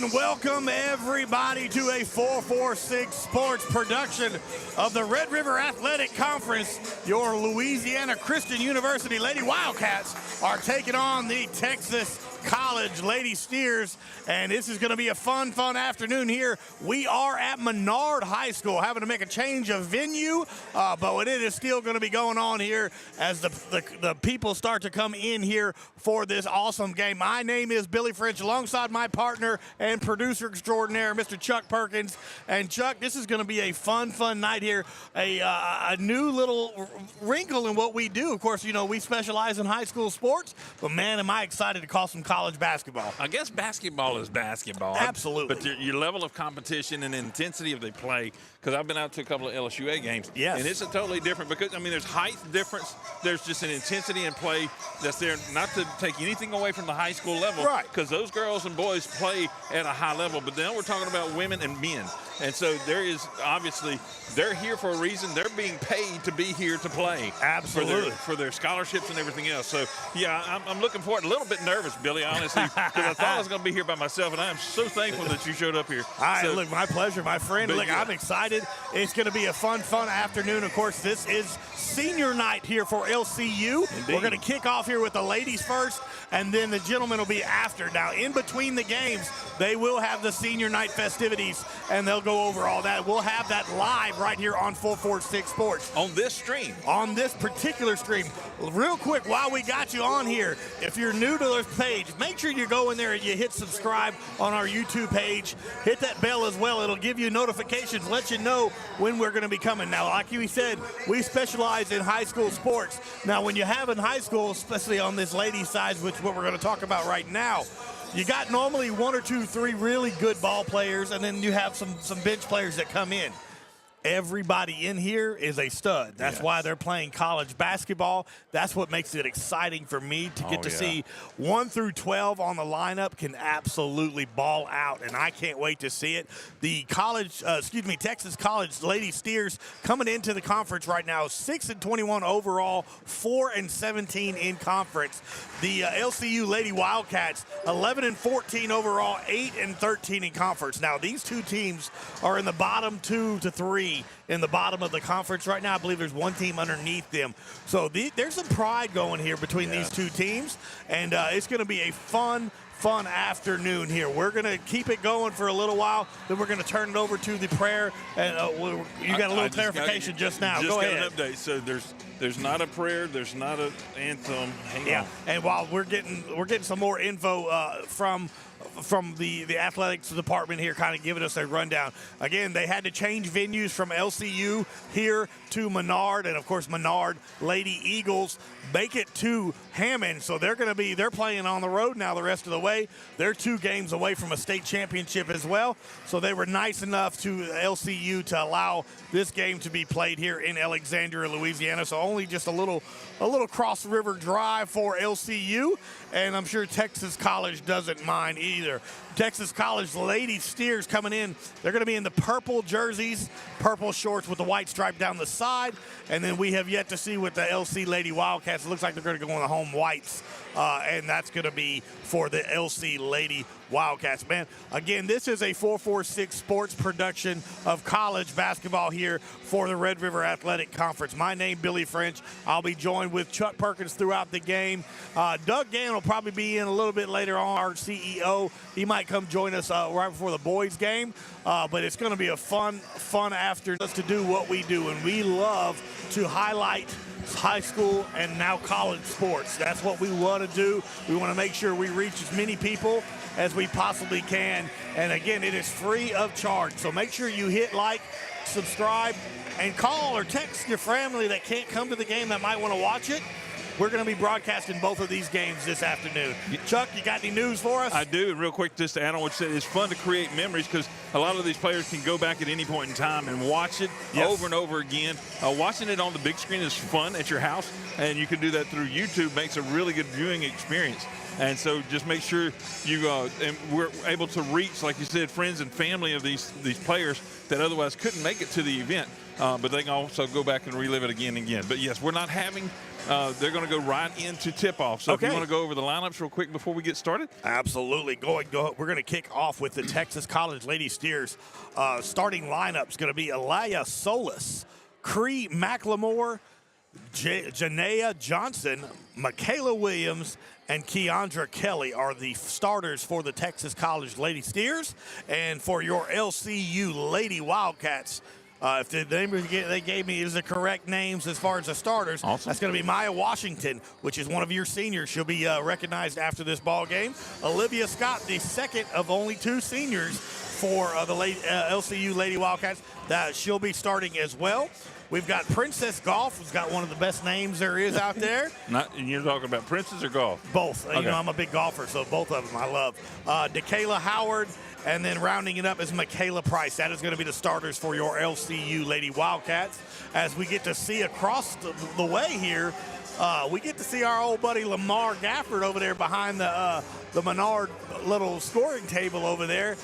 And welcome everybody to a 446 Sports production of the Red River Athletic Conference. Your Louisiana Christian University Lady Wildcats are taking on the Texas College Lady Steers, and this is going to be a fun afternoon here. We are at Menard High School, having to make a change of venue, but it is still going to be going on here as the people start to come in here for this awesome game. My name is Billy French, alongside my partner and producer extraordinaire, Mr. Chuck Perkins. And Chuck, this is going to be a fun night here. A new little wrinkle in what we do. Of course, you know, we specialize in high school sports, but man, am I excited to call some college basketball. I guess basketball is basketball. Absolutely. But your level of competition and intensity of the play, because I've been out to a couple of LSUA games. Yes. And it's a totally different, because, I mean, there's height difference. There's just an intensity in play that's there, not to take anything away from the high school level. Right. Because those girls and boys play at a high level. But then we're talking about women and men. And so there is, obviously, they're here for a reason. They're being paid to be here to play. Absolutely. For their scholarships and everything else. So, yeah, I'm looking forward. A little bit nervous, Billy, honestly, because I thought I was going to be here by myself, and I am so thankful that you showed up here. All right, look, my pleasure, my friend. Look, yeah. I'm excited. It's going to be a fun afternoon. Of course, this is senior night here for LCU. Indeed. We're going to kick off here with the ladies first, and then the gentlemen will be after. Now, in between the games, they will have the senior night festivities, and they'll go over all that. We'll have that live right here on 446 Sports. On this stream. On this particular stream. Real quick, while we got you on here, if you're new to this page, make sure you go in there and you hit subscribe on our YouTube page. Hit that bell as well. It'll give you notifications, let you know when we're going to be coming. Now, like we said, we specialize in high school sports. Now, when you have in high school, especially on this ladies' side, which is what we're going to talk about right now, you got normally 1 or 2, 3 really good ball players, and then you have some bench players that come in. Everybody in here is a stud. That's why they're playing college basketball. That's what makes it exciting for me to get to see 1 through 12 on the lineup can absolutely ball out, and I can't wait to see it. The Texas College Lady Steers coming into the conference right now, 6-21 overall, 4-17 in conference. The LCU Lady Wildcats, 11-14 overall, 8-13 in conference. Now, these two teams are in the bottom 2 to 3 in the bottom of the conference right now. I believe there's one team underneath them. So there's some pride going here between these two teams, and it's going to be a fun afternoon here. We're going to keep it going for a little while, then we're going to turn it over to the prayer, and you got a little clarification just now. Go ahead. Just got an update. So there's not a prayer, there's not an anthem. Hang on. And while we're getting some more info from the athletics department here, kind of giving us a rundown. Again, they had to change venues from LCU here to Menard, and of course Menard Lady Eagles make it to Hammond, so they're playing on the road now the rest of the way. They're 2 games away from a state championship as well, so they were nice enough to LCU to allow this game to be played here in Alexandria, Louisiana. So only just a little cross river drive for LCU, and I'm sure Texas College doesn't mind either. Texas College Lady Steers coming in. They're going to be in the purple jerseys, purple shorts with the white stripe down the side, and then we have yet to see with the LC Lady Wildcats. It looks like they're going to go in the home whites, and that's going to be for the LC Lady Wildcats. Man, again, this is a 446 Sports production of college basketball here for the Red River Athletic Conference. My name, Billy French. I'll be joined with Chuck Perkins throughout the game. Doug Gann will probably be in a little bit later on, our CEO. He might come join us right before the boys' game, but it's going to be a fun afternoon to do what we do, and we love to highlight high school and now college sports. That's what we want to do. We want to make sure we reach as many people as we possibly can, and again, it is free of charge, so make sure you hit like, subscribe, and call or text your family that can't come to the game that might want to watch it. We're going to be broadcasting both of these games this afternoon. Chuck, you got any news for us? I do, and real quick, just to add on what you said, it's fun to create memories because a lot of these players can go back at any point in time and watch it over and over again. Watching it on the big screen is fun at your house, and you can do that through YouTube. Makes a really good viewing experience. And so just make sure you and we're able to reach, like you said, friends and family of these players that otherwise couldn't make it to the event. But they can also go back and relive it again and again. But yes, we're not having. They're going to go right into tip-off. So okay. If you want to go over the lineups real quick before we get started. Absolutely. Go. We're going to kick off with the Texas College Lady Steers. Starting lineup's going to be Alaya Solis, Cree McLemore, Janaea Johnson, Michaela Williams, and Keandra Kelly are the starters for the Texas College Lady Steers. And for your LCU Lady Wildcats, if the name they gave me is the correct names as far as the starters, awesome. That's going to be Maya Washington, which is one of your seniors. She'll be recognized after this ball game. Olivia Scott, the second of only 2 seniors for the LCU Lady Wildcats, that she'll be starting as well. We've got Princess Golf, who's got one of the best names there is out there. And you're talking about Princess or Golf? Both. Okay. You know, I'm a big golfer, so both of them I love. DeKayla Howard, and then rounding it up is Michaela Price. That is going to be the starters for your LCU Lady Wildcats. As we get to see across the way here, we get to see our old buddy Lamar Gafford over there behind the Menard little scoring table over there.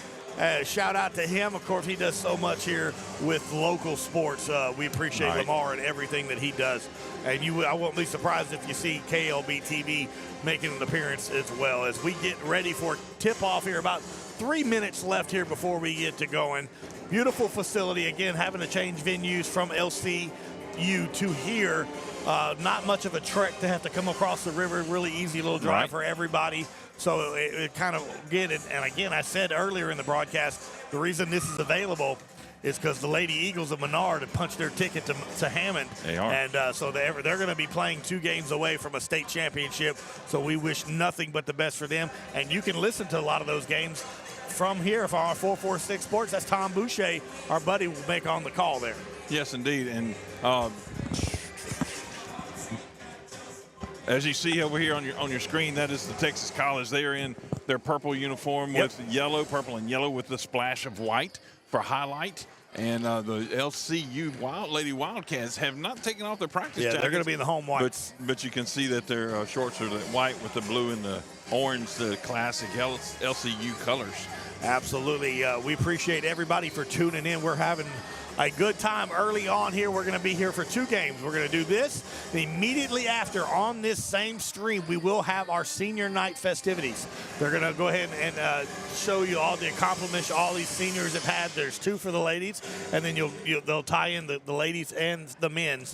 Shout out to him. Of course, he does so much here with local sports. We appreciate Lamar and everything that he does. And I won't be surprised if you see KLB TV making an appearance as well. As we get ready for tip-off here, about 3 minutes left here before we get to going. Beautiful facility. Again, having to change venues from LCU to here. Not much of a trek to have to come across the river. Really easy little drive for everybody. So it kind of get it. And again, I said earlier in the broadcast, the reason this is available is because the Lady Eagles of Menard have punched their ticket to Hammond. They are. And so they're going to be playing 2 games away from a state championship. So we wish nothing but the best for them. And you can listen to a lot of those games from here for our 446 Sports. That's Tom Boucher, our buddy, will make on the call there. Yes, indeed. And as you see over here on your screen, that is the Texas College. They are in their purple uniform with yellow, purple and yellow with the splash of white for highlight. And the LCU Lady Wildcats have not taken off their practice jackets. They're going to be in the home whites. But you can see that their shorts are the white with the blue and the orange, the classic LCU colors. Absolutely. We appreciate everybody for tuning in. We're having a good time early on here. We're going to be here for 2 games. We're going to do this. Immediately after, on this same stream, we will have our senior night festivities. They're going to go ahead and show you all the accomplishments all these seniors have had. There's 2 for the ladies, and then they'll tie in the ladies and the men's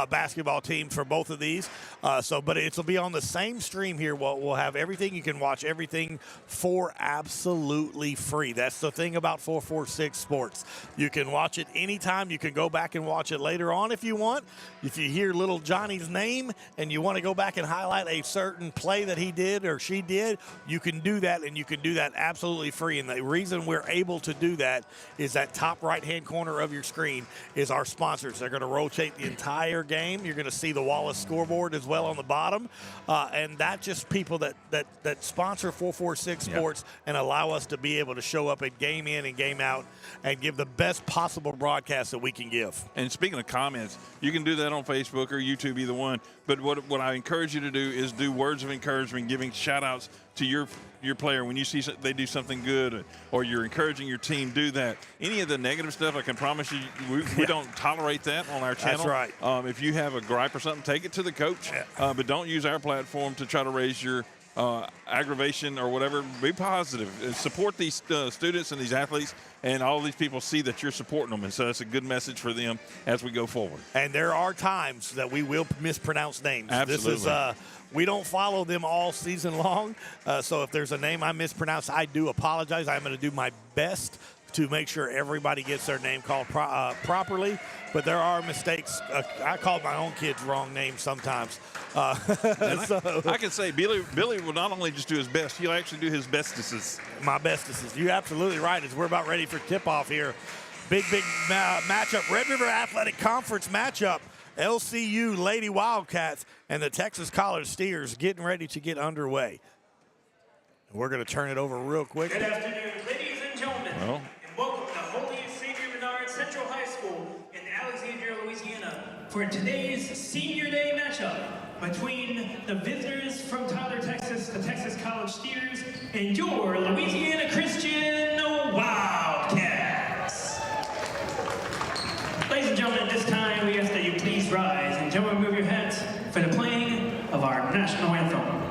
basketball teams for both of these. But it'll be on the same stream here. We'll have everything. You can watch everything for absolutely free. That's the thing about 446 Sports. You can watch it anytime. You can go back and watch it later on if you want. If you hear little Johnny's name and you want to go back and highlight a certain play that he did or she did, you can do that, and you can do that absolutely free. And the reason we're able to do that is that top right-hand corner of your screen is our sponsors. They're going to rotate the entire game. You're going to see the Wallace scoreboard as well on the bottom. And that's just people that sponsor 446 Sports and allow us to be able to show up at game in and game out and give the best possible broadcast that we can give. And speaking of comments, you can do that on Facebook or YouTube, either one. But what I encourage you to do is do words of encouragement, giving shout-outs to your player. When you see they do something good or you're encouraging your team, do that. Any of the negative stuff, I can promise you, we don't tolerate that on our channel. That's right. If you have a gripe or something, take it to the coach. But don't use our platform to try to raise your aggravation or whatever. Be positive. Support these students and these athletes, and all these people see that you're supporting them. And so that's a good message for them as we go forward. And there are times that we will mispronounce names. Absolutely. This is we don't follow them all season long. So if there's a name I mispronounce, I do apologize. I'm going to do my best to make sure everybody gets their name called properly. But there are mistakes. I call my own kids wrong names sometimes. I can say Billy will not only just do his best, he'll actually do his bestesses. My bestesses. You're absolutely right. As we're about ready for tip-off here. Big matchup. Red River Athletic Conference matchup. LCU Lady Wildcats and the Texas College Steers getting ready to get underway. We're going to turn it over real quick. Good afternoon, ladies and gentlemen, and welcome to Holy Savior Menard Central High School in Alexandria, Louisiana, for today's Senior Day matchup between the visitors from Tyler, Texas, the Texas College Steers, and your Louisiana Christian Wildcats. Ladies and gentlemen, at this time, we ask that you please rise and gentlemen move your heads for the playing of our national anthem.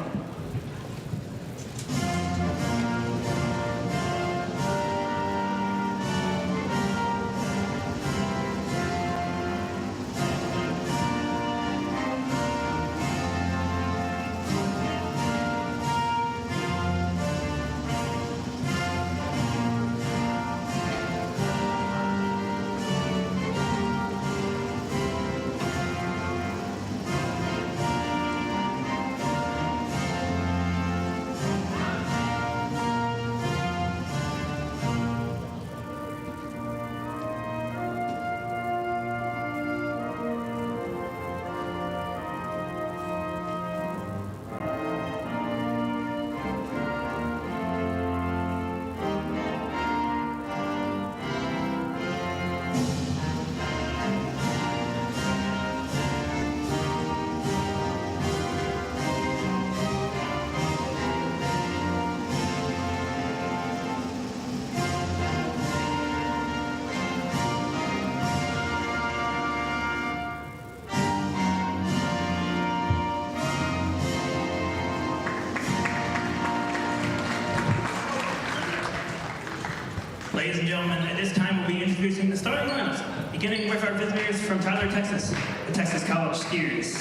Ladies and gentlemen, at this time we'll be introducing the starting lineups, beginning with our visitors from Tyler, Texas, the Texas College Steers.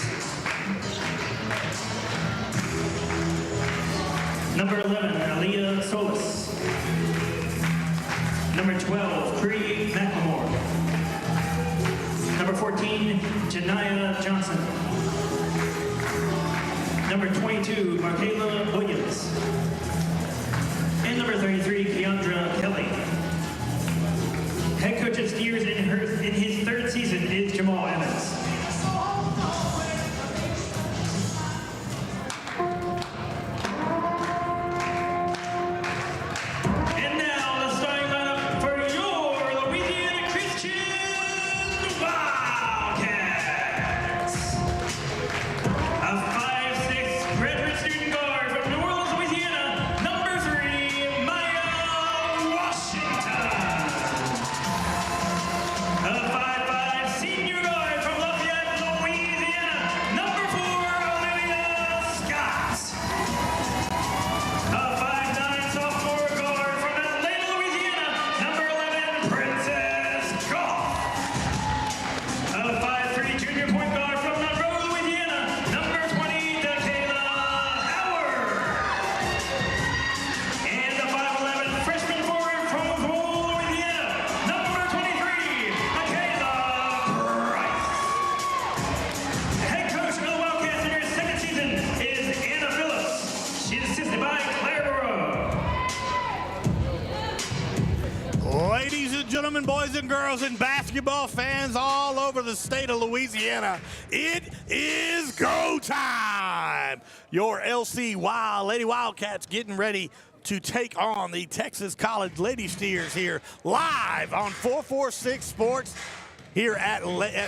Number 11, Aaliyah Solis. Number 12, Cree McLemore. Number 14, Janiyah Johnson. Number 22, Markayla Williams. And number 33, Keandra Kelly. Head coach of Steers in his third season is Jamal Evans. And now the starting lineup for your Louisiana Christian Wildcats. A 5'6" graduate student guard from New Orleans, Louisiana, number 3, Maya Washington. A 5'5" senior guard from Lafayette, Louisiana, number 4, Olivia Scott. A 5'9" sophomore guard from Atlanta, Louisiana, number 11, Princess Goff. A 5'3" junior point guard from Monroe, Louisiana, number 20, Dakayla Howard. And the 5'11" freshman forward from Poole, Louisiana, number 23, Michaela Price. Head coach of the Wildcats in her second season is Anna Phillips. She is assisted by Claire Burrow. Ladies and gentlemen, boys and girls, and basketball fans all over the state of Louisiana, it is go time. Your LC Lady Wildcats getting ready to take on the Texas College Lady Steers here live on 446 Sports here at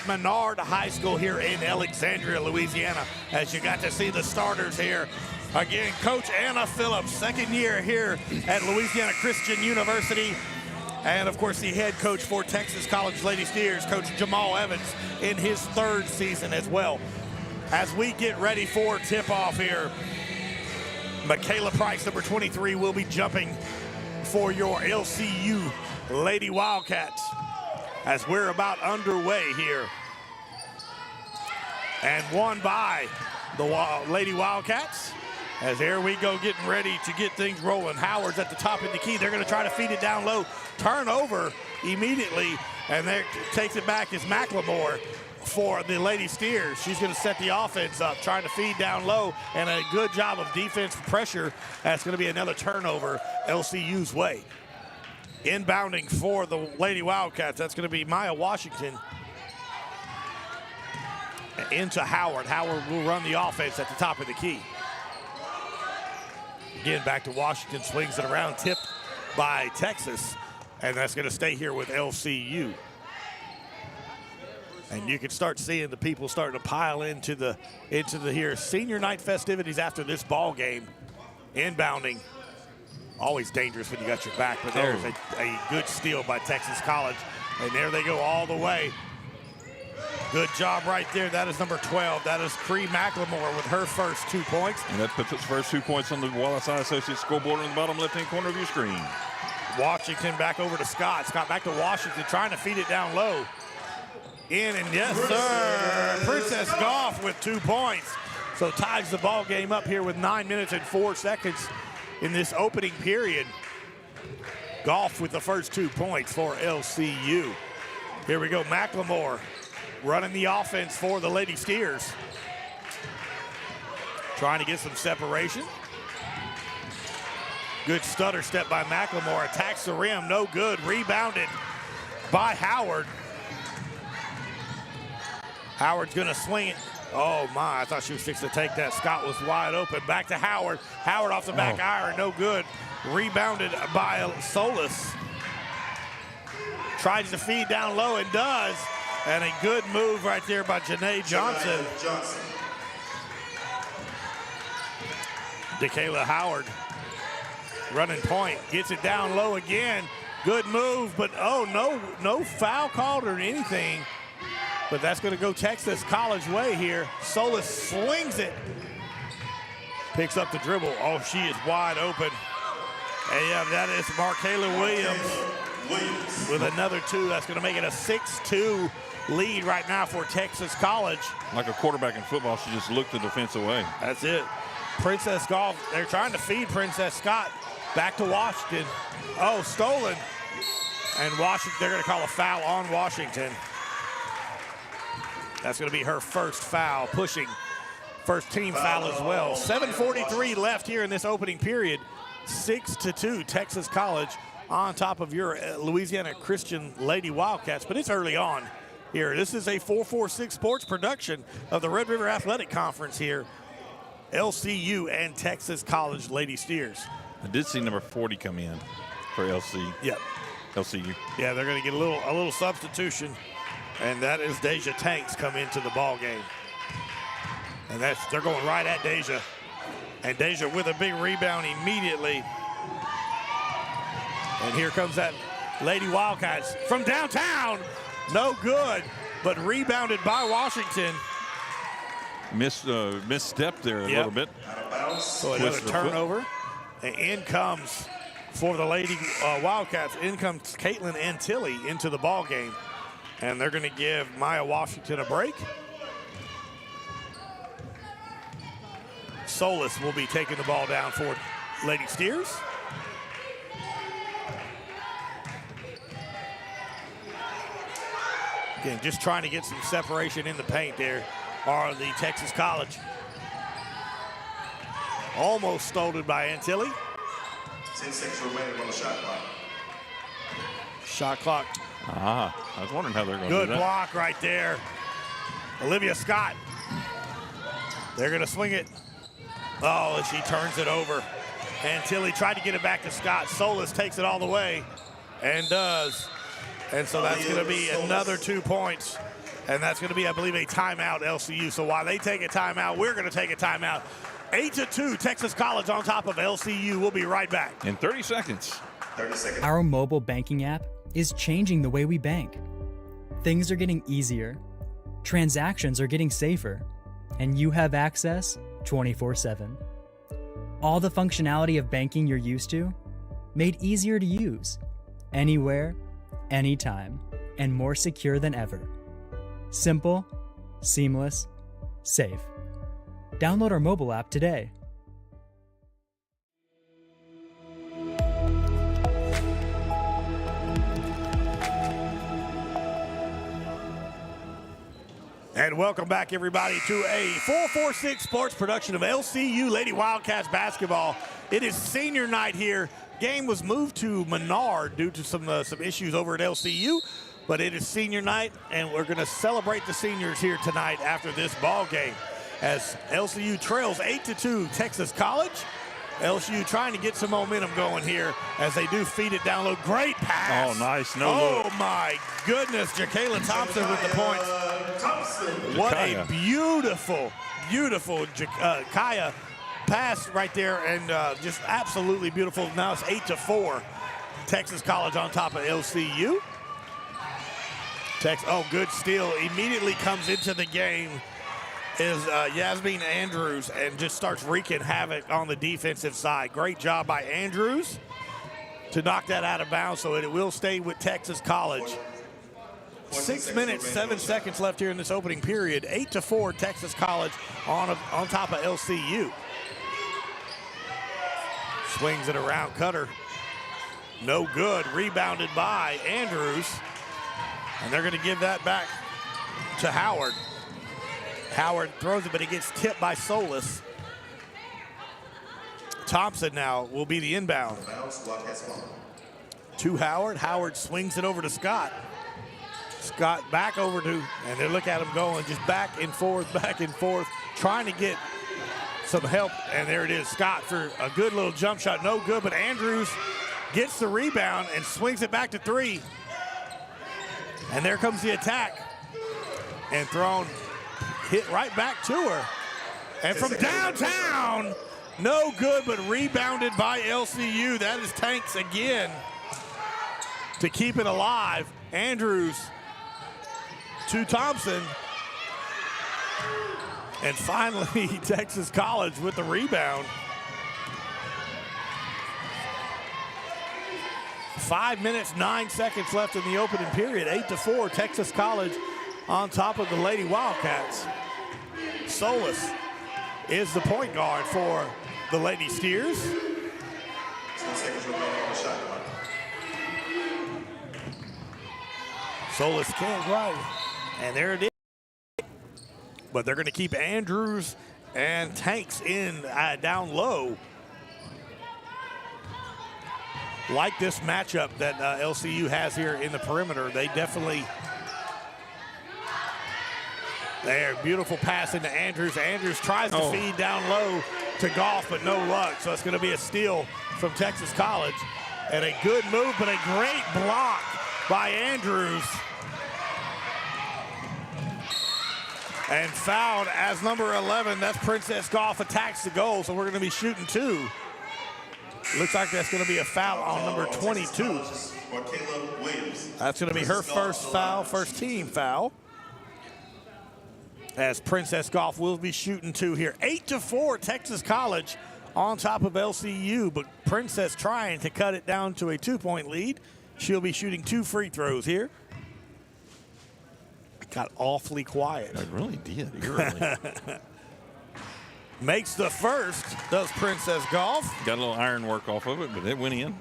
Menard High School here in Alexandria, Louisiana, as you got to see the starters here. Again, Coach Anna Phillips, second year here at Louisiana Christian University. And, of course, the head coach for Texas College Lady Steers, Coach Jamal Evans, in his third season as well. As we get ready for tip-off here, Michaela Price, number 23, will be jumping for your LCU Lady Wildcats as we're about underway here. And won by the Lady Wildcats. As there we go, getting ready to get things rolling. Howard's at the top of the key. They're going to try to feed it down low. Turnover immediately, and there takes it back is McLemore for the Lady Steers. She's going to set the offense up, trying to feed down low, and a good job of defense pressure. That's going to be another turnover LCU's way. Inbounding for the Lady Wildcats, that's going to be Maya Washington. Into Howard. Howard will run the offense at the top of the key. Again, back to Washington, swings it around, tipped by Texas, and that's going to stay here with LCU. And you can start seeing the people starting to pile into the here senior night festivities after this ball game. Inbounding, always dangerous when you got your back, but there's a good steal by Texas College. And there they go all the way. Good job right there. That is number 12. That is Cree McLemore with her first 2 points. And that puts its first 2 points on the Wallace High Associates scoreboard in the bottom left-hand corner of your screen. Washington back over to Scott. Scott back to Washington, trying to feed it down low. In, and yes, sir. Princess Goff with 2 points. So ties the ball game up here with 9 minutes and 4 seconds in this opening period. Goff with the first 2 points for LCU. Here we go, McLemore running the offense for the Lady Steers. Trying to get some separation. Good stutter step by McLemore. Attacks the rim, no good. Rebounded by Howard. Howard's gonna swing it. Oh my, I thought she was fixing to take that. Scott was wide open. Back to Howard. Howard off the back iron, no good. Rebounded by Solis. Tries to feed down low and does. And a good move right there by Janae Johnson. DeKayla Howard running point. Gets it down low again. Good move, but no foul called or anything. But that's going to go Texas College way here. Solis slings it. Picks up the dribble. Oh, she is wide open. And yeah, that is Markayla Williams with another 2. That's going to make it a 6-2 lead right now for Texas College. Like a quarterback in football, she just looked the defense away. That's it. Princess Goff, they're trying to feed Princess Scott. Back to Washington. Oh, stolen. And Washington, they're going to call a foul on Washington. That's going to be her first foul, pushing first team foul as well. 7:43 left here in this opening period. 6-2, Texas College on top of your Louisiana Christian Lady Wildcats, but it's early on here. This is a 446 Sports production of the Red River Athletic Conference here. LCU and Texas College Lady Steers. I did see number 40 come in for LCU. Yeah, they're going to get a little substitution. And that is Deja Tanks come into the ball game. And they're going right at Deja. And Deja with a big rebound immediately. And here comes that Lady Wildcats from downtown. No good, but rebounded by Washington. Misstep there a little bit. So another turnover. And in comes for the Lady Wildcats. In comes Caitlin Antilli into the ball game. And they're going to give Maya Washington a break. Solis will be taking the ball down for Lady Steers. Again, just trying to get some separation in the paint there are the Texas College. Almost stolen by Antilli. 10 seconds remaining on the shot clock. Shot clock. I was wondering how they're going to do that. Good block right there. Olivia Scott. They're going to swing it. Oh, and she turns it over. Antilli tried to get it back to Scott. Solis takes it all the way and does. And so that's going to be another 2 points. And that's going to be, I believe, a timeout LCU. So while they take a timeout, we're going to take a timeout. 8-2, Texas College on top of LCU. We'll be right back. In 30 seconds. 30 seconds. Our mobile banking app is changing the way we bank. Things are getting easier, transactions are getting safer, and you have access 24/7. All the functionality of banking you're used to, made easier to use, anywhere, anytime, and more secure than ever. Simple, seamless, safe. Download our mobile app today. And welcome back, everybody, to a 446 Sports production of LCU Lady Wildcats basketball. It is senior night here. Game was moved to Menard due to some issues over at LCU, but it is senior night, and we're going to celebrate the seniors here tonight after this ball game as LCU trails 8-2 Texas College. LSU trying to get some momentum going here as they do feed it down low. Great pass. Oh, nice. No Oh, look. my goodness. Jacayla Thompson with the points. Thompson. What Jakaya. a beautiful, beautiful Kaya pass right there, and just absolutely beautiful. Now it's 8-4. Texas College on top of LCU. Oh, good steal. Immediately comes into the game is Yasmin Andrews and just starts wreaking havoc on the defensive side. Great job by Andrews to knock that out of bounds, so it will stay with Texas College. 6 minutes, 7 seconds left here in this opening period. 8-4 Texas College on top of LCU. Swings it around Cutter. No good. Rebounded by Andrews. And they're going to give that back to Howard. Howard throws it, but it gets tipped by Solis. Thompson now will be the inbound. To Howard. Howard swings it over to Scott. Scott back over to, and they look at him going just back and forth, trying to get some help. And there it is, Scott for a good little jump shot. No good, but Andrews gets the rebound and swings it back to three. And there comes the attack. And thrown, hit right back to her. And from downtown, no good, but rebounded by LCU. That is Tanks again to keep it alive. Andrews to Thompson. And finally, Texas College with the rebound. 5 minutes, 9 seconds left in the opening period. 8-4, Texas College on top of the Lady Wildcats. Solis is the point guard for the Lady Steers. 10 seconds remaining on the shot clock. Solis can't right. And there it is. But they're going to keep Andrews and Tanks in down low. Like this matchup that LCU has here in the perimeter. They definitely, there, beautiful pass into Andrews. Andrews tries to feed down low to Goff, but no luck. So it's going to be a steal from Texas College. And a good move, but a great block by Andrews. And fouled as number 11. That's Princess Goff attacks the goal, so we're going to be shooting two. Looks like that's going to be a foul on number 22. That's going to be her first foul, first team foul. As Princess Goff will be shooting two here. 8-4, Texas College on top of LCU, but Princess trying to cut it down to a 2-point lead. She'll be shooting 2 free throws here. Got awfully quiet. It really did, eerily. Makes the first, does Princess Goff. Got a little iron work off of it, but it went in.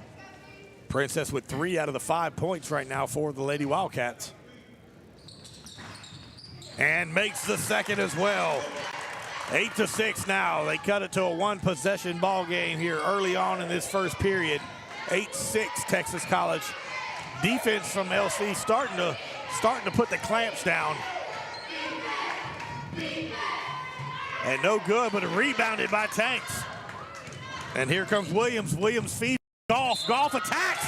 Princess with 3 out of the 5 points right now for the Lady Wildcats. And makes the second as well. 8-6 now. They cut it to a 1-possession ball game here early on in this first period. 8-6 Texas College. Defense from LC starting to put the clamps down. And no good, but rebounded by Tanks. And here comes Williams. Williams feeds Goff. Goff attacks.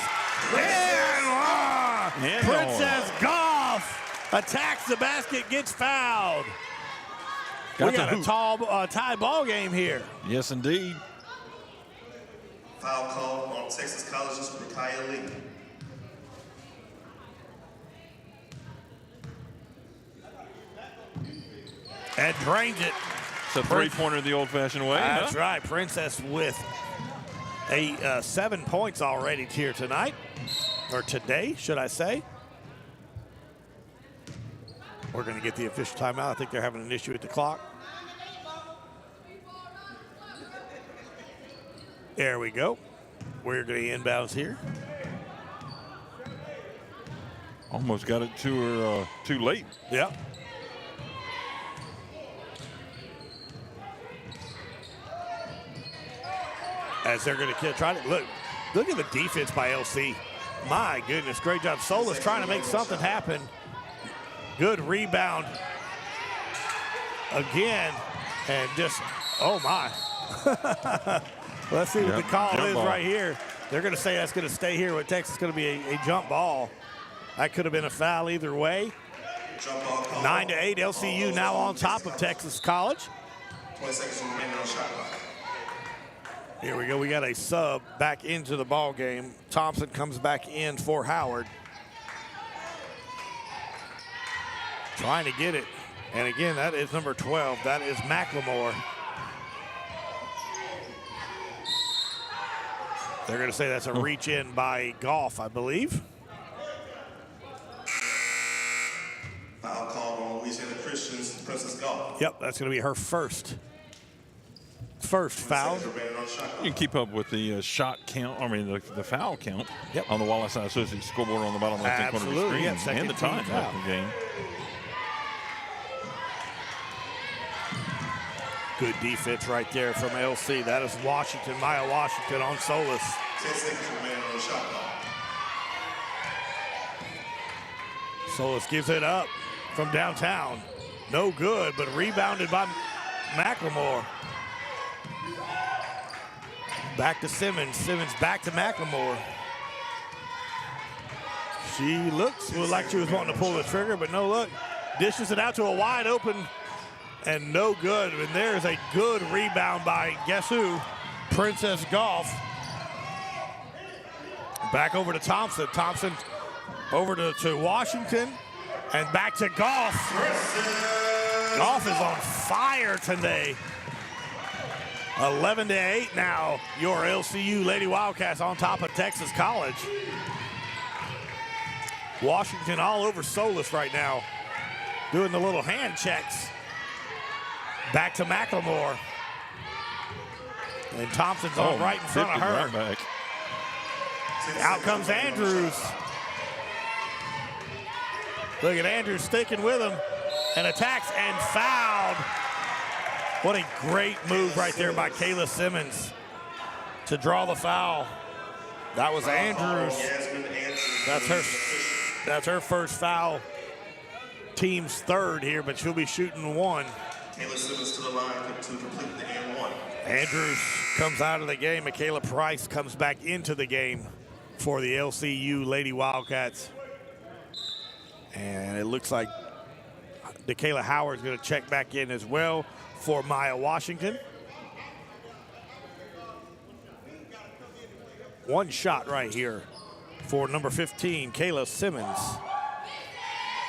And Princess Goff attacks the basket, gets fouled. We got a tie ball game here. Yes, indeed. Foul call on Texas College's Rakaya Lee. And drains it. It's a three-pointer the old-fashioned way. That's right. Princess with 7 points already here tonight. Or today, should I say. We're going to get the official timeout. I think they're having an issue with the clock. There we go. We're going to inbounds here. Almost got it to her too late. Yeah. As they're going to try to look at the defense by LC. My goodness, great job. Solis trying to make something happen. Good rebound again, and just, oh my. Let's see what the call jump is ball. right here. They're going to say that's going to stay here with Texas. It's going to be a jump ball. That could have been a foul either way. Jump ball call. 9-8, LCU now on top of Texas College. 20 seconds remaining on the shot clock. Here we go. We got a sub back into the ball game. Thompson comes back in for Howard. Trying to get it. And again, that is number 12. That is McLemore. They're going to say that's a reach in by Goff, I believe. Foul call on Louisiana Christian's Princess Golf. Yep, that's going to be her first foul. Remaining on the shot clock. You can keep up with the shot count, the foul count Yep. on the Wallace High Associates scoreboard on the bottom left-hand corner of the Absolutely, screen. yeah, second and the team time foul. of the game. Good defense right there from LC. That is Washington, Maya Washington on Solis. 10 seconds remaining on the shot clock. Solis gives it up from downtown. No good, but rebounded by McLemore. Back to Simmons. Simmons back to McLemore. She looks like she was wanting to pull the trigger, but no look. Dishes it out to a wide open and no good. And there's a good rebound by, guess who? Princess Golf. Back over to Thompson. Thompson over to Washington and back to Golf. Golf is on fire today. 11-8 now. Your LCU Lady Wildcats on top of Texas College. Washington all over Solis right now, doing the little hand checks. Back to McLemore. And Thompson's on right in front of her. Right back. Out comes Andrews. Look at Andrews sticking with him and attacks and fouled. What a great move right there by Kayla Simmons to draw the foul. That was Andrews. That's her first foul. Team's third here, but she'll be shooting one. Kayla Simmons to the line to complete the and one. Andrews comes out of the game. Michaela Price comes back into the game for the LCU Lady Wildcats. And it looks like DeKayla Howard's going to check back in as well for Maya Washington. One shot right here for number 15, Kayla Simmons.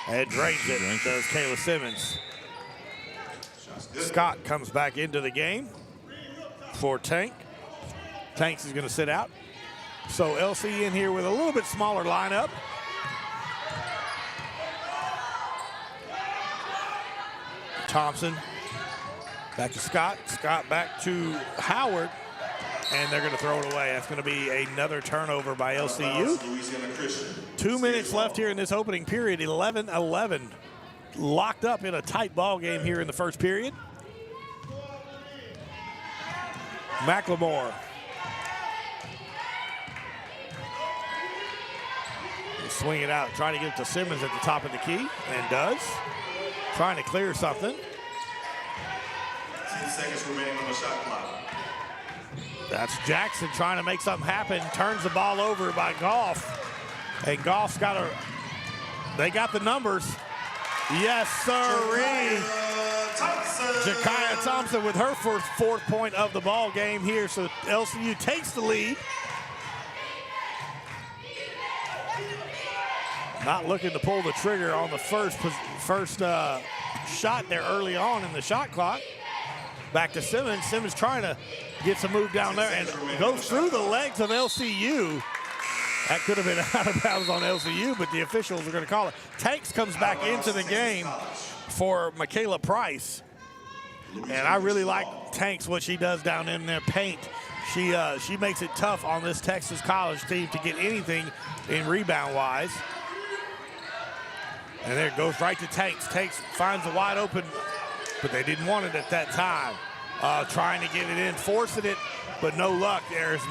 And drains it, does Kayla Simmons. Scott comes back into the game for Tank. Tanks is going to sit out. So LC in here with a little bit smaller lineup. Thompson back to Scott. Scott back to Howard. And they're going to throw it away. That's going to be another turnover by LCU. 2 minutes left here in this opening period. 11-11. Locked up in a tight ball game here in the first period. McLemore. Swing it out, trying to get it to Simmons at the top of the key, and does. Trying to clear something. 10 seconds remaining on the shot clock. That's Jackson trying to make something happen. Turns the ball over by Goff. And Goff's got they got the numbers. Yes, sirree. Jakaya Thompson with her fourth point of the ball game here. So LCU takes the lead. Not looking to pull the trigger on the first shot there early on in the shot clock. Back to Simmons. Simmons trying to get some move down there and goes through the legs of LCU. That could have been out of bounds on LCU, but the officials are going to call it. Tanks comes back into the game for Michaela Price. And I really like Tanks, what she does down in their paint. She makes it tough on this Texas College team to get anything in rebound-wise. And there it goes right to Tanks. Tanks finds a wide open, but they didn't want it at that time. Trying to get it in, forcing it, but no luck. There's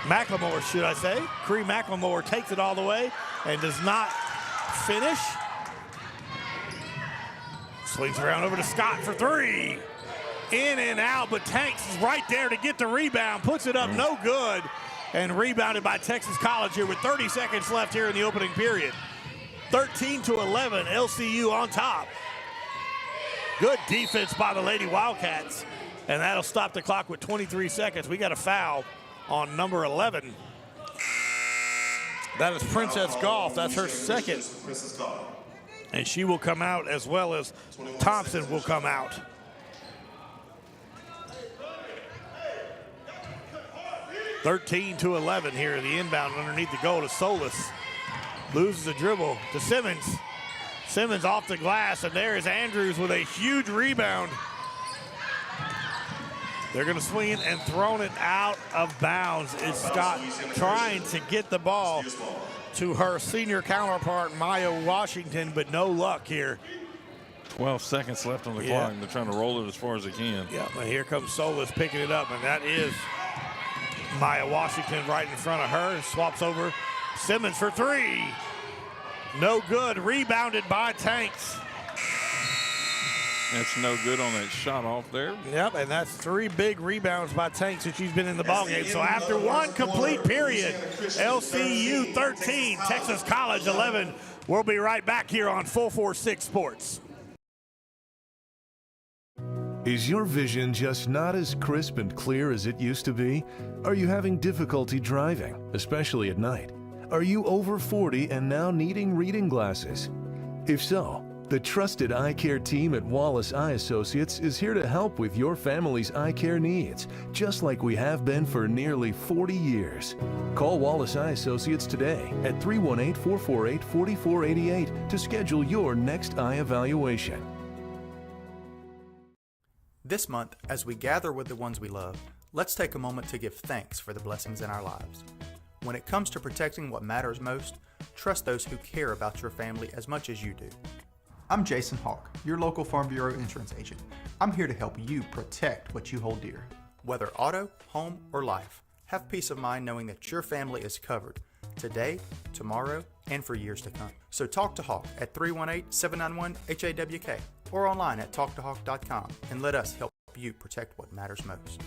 McLemore, should I say. Cree McLemore takes it all the way and does not finish. Swings around over to Scott for three. in and out, but Tanks is right there to get the rebound, puts it up no good, and rebounded by Texas College here with 30 seconds left here in the opening period. 13-11, LCU on top. Good defense by the Lady Wildcats, and that'll stop the clock with 23 seconds. We got a foul on number 11. That is Princess Golf. That's her second. And she will come out, as well as Thompson will come out. (13-11) here. The inbound underneath the goal to Solis. Loses the dribble to Simmons. Simmons off the glass, and there is Andrews with a huge rebound. They're going to swing it and throw it out of bounds. It's Scott trying to get the ball to her senior counterpart, Maya Washington, but no luck here. 12 seconds left on the clock, and they're trying to roll it as far as they can. Yeah, but here comes Solis picking it up, and that is Maya Washington right in front of her. Swaps over Simmons for three. No good. Rebounded by Tanks. That's no good on that shot off there. Yep, and that's 3 big rebounds by Tanks since she's been in the ballgame. So after one complete period, LCU 13, Texas College 11. We'll be right back here on 446 Sports. Is your vision just not as crisp and clear as it used to be? Are you having difficulty driving, especially at night? Are you over 40 and now needing reading glasses? If so, the trusted eye care team at Wallace Eye Associates is here to help with your family's eye care needs, just like we have been for nearly 40 years. Call Wallace Eye Associates today at 318-448-4488 to schedule your next eye evaluation. This month, as we gather with the ones we love, let's take a moment to give thanks for the blessings in our lives. When it comes to protecting what matters most, trust those who care about your family as much as you do. I'm Jason Hawk, your local Farm Bureau insurance agent. I'm here to help you protect what you hold dear. Whether auto, home, or life, have peace of mind knowing that your family is covered today, tomorrow, and for years to come. So talk to Hawk at 318-791-HAWK or online at talktohawk.com and let us help you protect what matters most.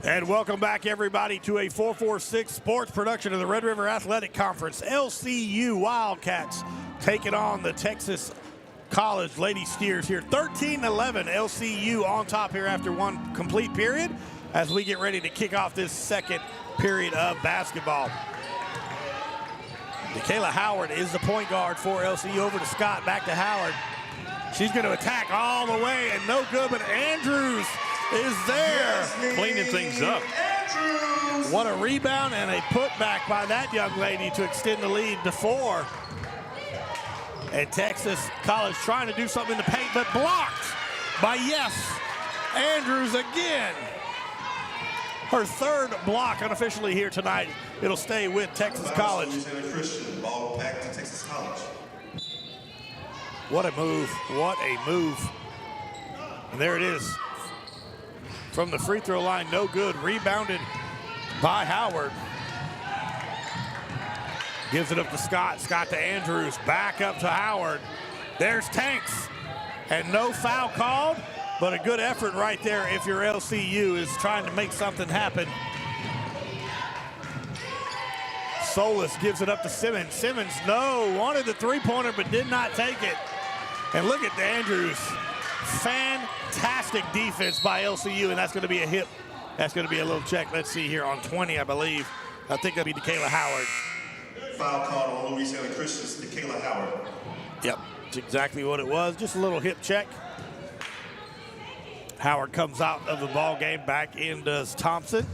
And welcome back, everybody, to a 446 Sports production of the Red River Athletic Conference. LCU Wildcats taking on the Texas College Lady Steers here. 13-11, LCU on top here after one complete period as we get ready to kick off this second period of basketball. Michaela Howard is the point guard for LCU. Over to Scott, back to Howard. She's going to attack all the way, and no good, but Andrews is there. Cleaning things up. What a rebound and a putback by that young lady to extend the lead to 4. And Texas College trying to do something in the paint, but blocked by Andrews again. Her third block unofficially here tonight. It'll stay with Texas College. Ball back to Texas College. What a move. What a move. And there it is. From the free throw line, no good. Rebounded by Howard. Gives it up to Scott. Scott to Andrews. Back up to Howard. There's Tanks. And no foul called, but a good effort right there if your LCU is trying to make something happen. Solis gives it up to Simmons. Simmons, wanted the three-pointer, but did not take it. And look at Andrews. Fantastic defense by LCU, and that's going to be a hit. That's going to be a little check. Let's see here on 20, I believe. I think that'll be Michaela Howard. Foul called on Louisiana Christians, Michaela Howard. Yep, that's exactly what it was. Just a little hip check. Howard comes out of the ball game. Back in does Thompson.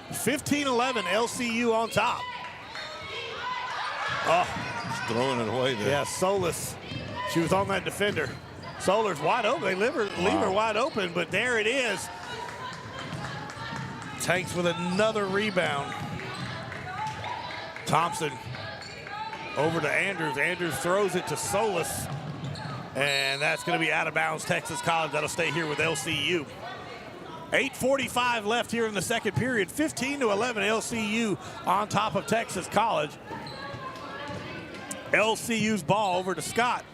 15-11, LCU on top. Oh, just throwing it away there. Yeah, Solis. She was on that defender. Solar's wide open. They leave her wide open, but there it is. Tanks with another rebound. Thompson over to Andrews. Andrews throws it to Solis. And that's going to be out of bounds. Texas College, that'll stay here with LCU. 8:45 left here in the second period. 15-11 LCU on top of Texas College. LCU's ball over to Scott.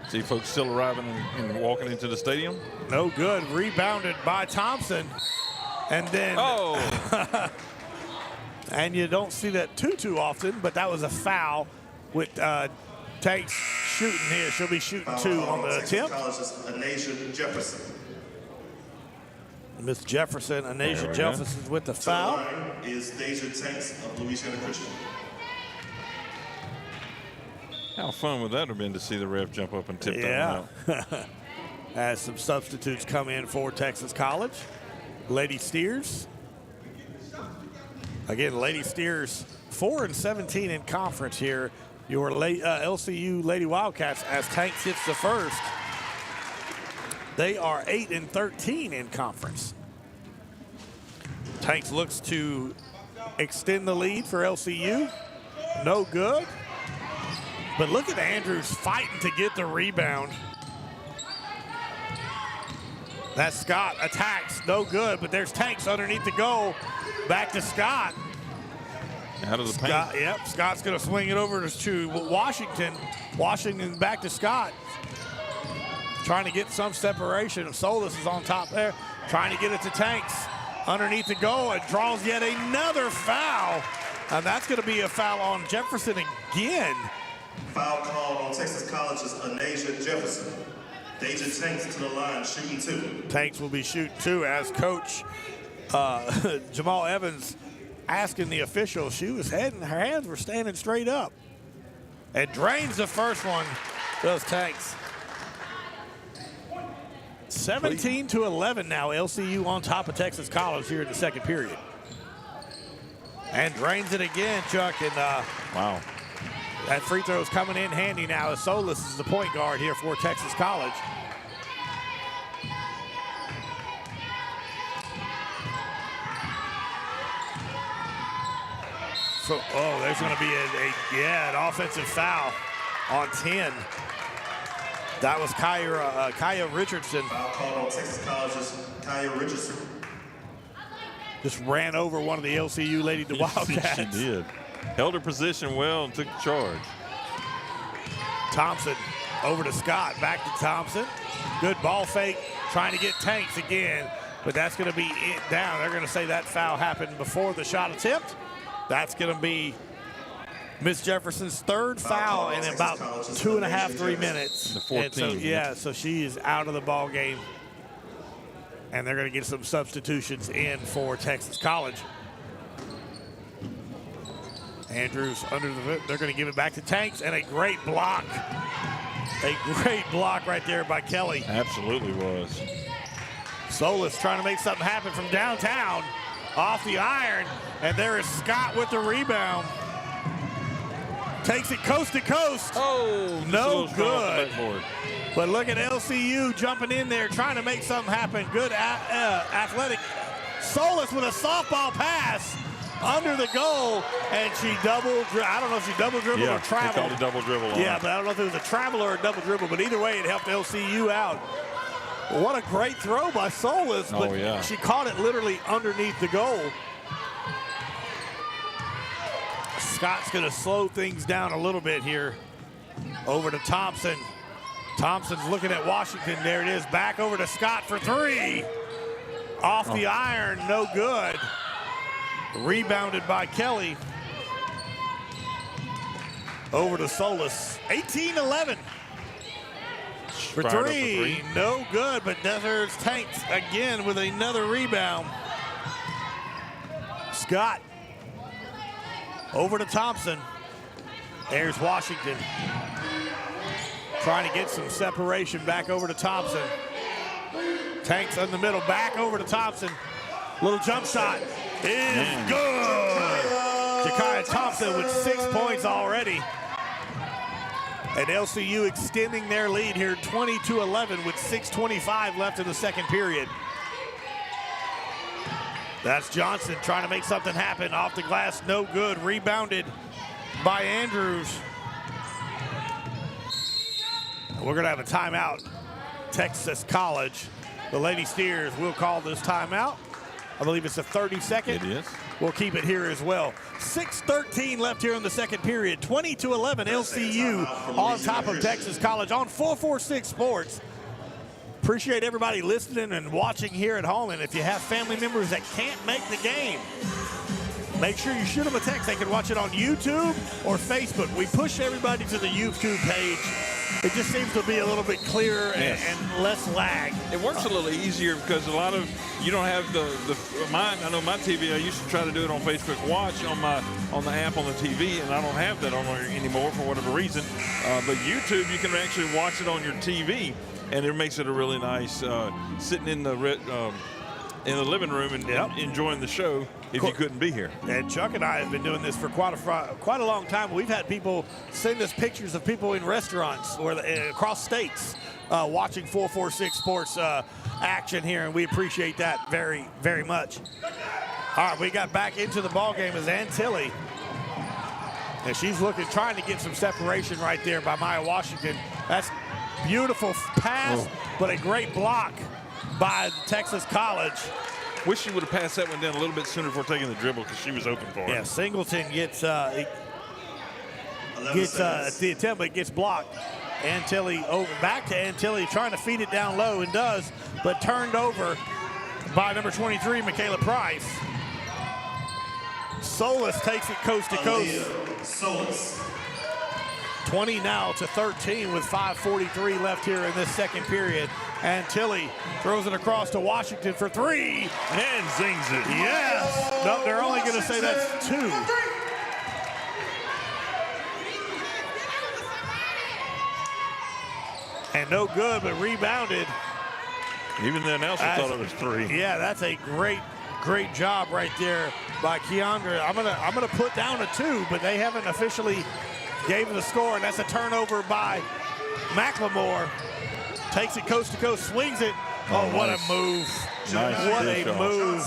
See folks still arriving and walking into the stadium. No good. Rebounded by Thompson. And then, and you don't see that too often, but that was a foul with Tanks shooting here. She'll be shooting 2 on the attempt. Anasia Jefferson. Miss Jefferson, Anasia Jefferson with the foul. To the line is Deja Tanks of Louisiana Christian. How fun would that have been to see the ref jump up and tip that one out? As some substitutes come in for Texas College. Lady Steers. Again, Lady Steers 4-17 in conference here. Your LCU Lady Wildcats, as Tanks hits the first. They are 8-13 in conference. Tanks looks to extend the lead for LCU. No good. But look at Andrews fighting to get the rebound. That's Scott, attacks, no good, but there's Tanks underneath the goal. Back to Scott. Out of the paint. Scott, yep, Scott's gonna swing it over to Washington. Washington back to Scott. Trying to get some separation. Solis is on top there, trying to get it to Tanks. Underneath the goal, and draws yet another foul. And that's gonna be a foul on Jefferson again. Foul called on Texas College's Anasia Jefferson. Deja Tanks to the line, shooting 2. Tanks will be shooting 2 as Coach Jamal Evans asking the official. She was heading, her hands were standing straight up. And drains the first one, those Tanks. 17-11 now, LCU on top of Texas College here in the second period. And drains it again, Chuck, and wow. That free throw is coming in handy now as Solis is the point guard here for Texas College. So, there's going to be an offensive foul on 10. That was Kaya Richardson. Foul called on Texas College's Kaya Richardson. Just ran over one of the LCU Lady Wildcats. She did. Held her position well and took charge. Thompson over to Scott, back to Thompson. Good ball fake, trying to get Tanks again, but that's going to be it down. They're going to say that foul happened before the shot attempt. That's going to be Miss Jefferson's third foul in about 2.5, 3 minutes. The 14. So she is out of the ball game. And they're going to get some substitutions in for Texas College. Andrews under the, they're going to give it back to Tanks, and a great block. A great block right there by Kelly. Absolutely was. Solis trying to make something happen from downtown. Off the iron, and there is Scott with the rebound. Takes it coast to coast. Oh, no good. But look at LCU jumping in there, trying to make something happen. Good athletic. Solis with a softball pass under the goal, and she I don't know if she double dribbled or traveled. They called a double dribble on but I don't know if it was a travel or a double dribble, but either way, it helped LCU out. What a great throw by Solis, but she caught it literally underneath the goal. Scott's going to slow things down a little bit here. Over to Thompson. Thompson's looking at Washington. There it is. Back over to Scott for 3. Off the iron, no good. Rebounded by Kelly. Over to Solis. 18-11. For 3, no good, but there's Tanks again with another rebound. Scott over to Thompson. There's Washington. Trying to get some separation back over to Thompson. Tanks in the middle, back over to Thompson. Little jump shot is good. Ja'Kiah Thompson with 6 points already. And LCU extending their lead here 20-11 with 6:25 left in the second period. That's Johnson trying to make something happen. Off the glass, no good. Rebounded by Andrews. We're going to have a timeout. Texas College the Lady Steers will call this timeout. I believe it's a 30-second. It is. We'll keep it here as well. 6:13 left here in the second period. 20-11 LCU on top of Texas College on 446 Sports. Appreciate everybody listening and watching here at home. And if you have family members that can't make the game, make sure you shoot them a text. They can watch it on YouTube or Facebook. We push everybody to the YouTube page. It just seems to be a little bit clearer and less lag. It works a little easier because a lot of you don't have mine. I know my TV. I used to try to do it on Facebook Watch on the app on the TV, and I don't have that on there anymore for whatever reason. But YouTube, you can actually watch it on your TV, and it makes it a really nice sitting in the living room and enjoying the show if you couldn't be here. And Chuck and I have been doing this for quite a long time. We've had people send us pictures of people in restaurants or across states watching 446 Sports action here, and we appreciate that very, very much. All right, we got back into the ball game as Antilli. And she's trying to get some separation right there by Maya Washington. That's beautiful pass, but a great block by Texas College. Wish she would have passed that one down a little bit sooner before taking the dribble because she was open for it. Yeah, Singleton gets the attempt, but gets blocked. Antilli back to Antilli, trying to feed it down low, and does, but turned over by number 23, Michaela Price. Solis takes it coast to coast. Solis. 20 now to 13 with 5:43 left here in this second period. Antilli throws it across to Washington for three. And zings it. Yes. No, they're only going to say that's two. And no good, but rebounded. Even the announcer thought it was three. Yeah, that's a great job right there by Keandra. I'm gonna put down a two, but they haven't officially gave the score, and that's a turnover by McLemore. Takes it coast to coast, swings it. Oh, what a move. What a move.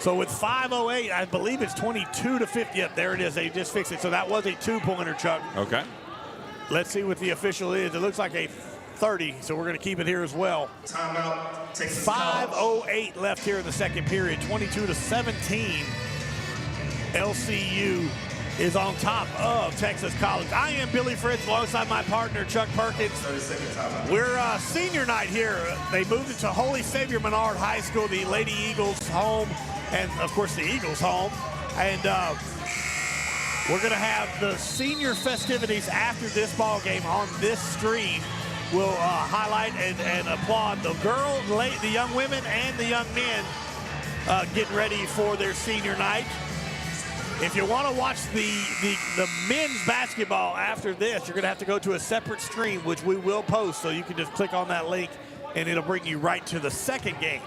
So with 5:08, I believe it's 22-50. Yep, there it is. They just fixed it. So that was a two-pointer, Chuck. Okay. Let's see what the official is. It looks like a 30, so we're going to keep it here as well. Timeout. Texas 5:08 left here in the second period. 22-17. LCU is on top of Texas College. I am Billy Fritz alongside my partner, Chuck Perkins. 30-second timeout. We're senior night here. They moved it to Holy Savior Menard High School, the Lady Eagles home, and of course the Eagles home. And we're going to have the senior festivities after this ball game on this stream. We'll highlight and applaud the the young women and the young men getting ready for their senior night. If you want to watch the men's basketball after this, you're going to have to go to a separate stream, which we will post, so you can just click on that link, and it'll bring you right to the second game.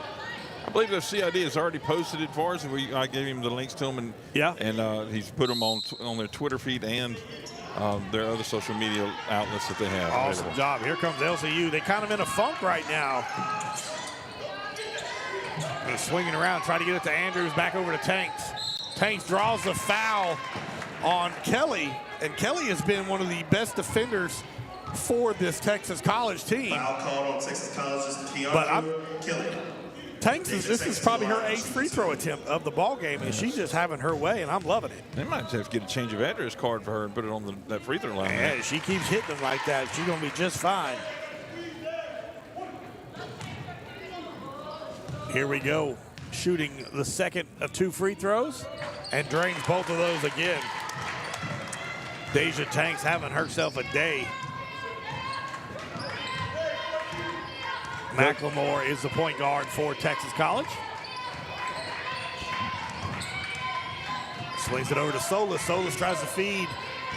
I believe the CID has already posted it for us, and I gave him the links to them, and he's put them on their Twitter feed and their other social media outlets that they have. Awesome job. Here comes LCU. They're kind of in a funk right now. They're swinging around, trying to get it to Andrews, back over to Tanks. Tanks draws the foul on Kelly, and Kelly has been one of the best defenders for this Texas College team. Foul called on Texas College's Keandra Kelly. Tanks, this is probably her 8th free throw attempt of the ball game, and she's just having her way, and I'm loving it. They might have to get a change of address card for her and put it on that free throw line. Yeah, she keeps hitting them like that. She's going to be just fine. Here we go. Shooting the second of 2 free throws and drains both of those again. Deja Tanks having herself a day. McLemore is the point guard for Texas College. Swings it over to Solis. Solis tries to feed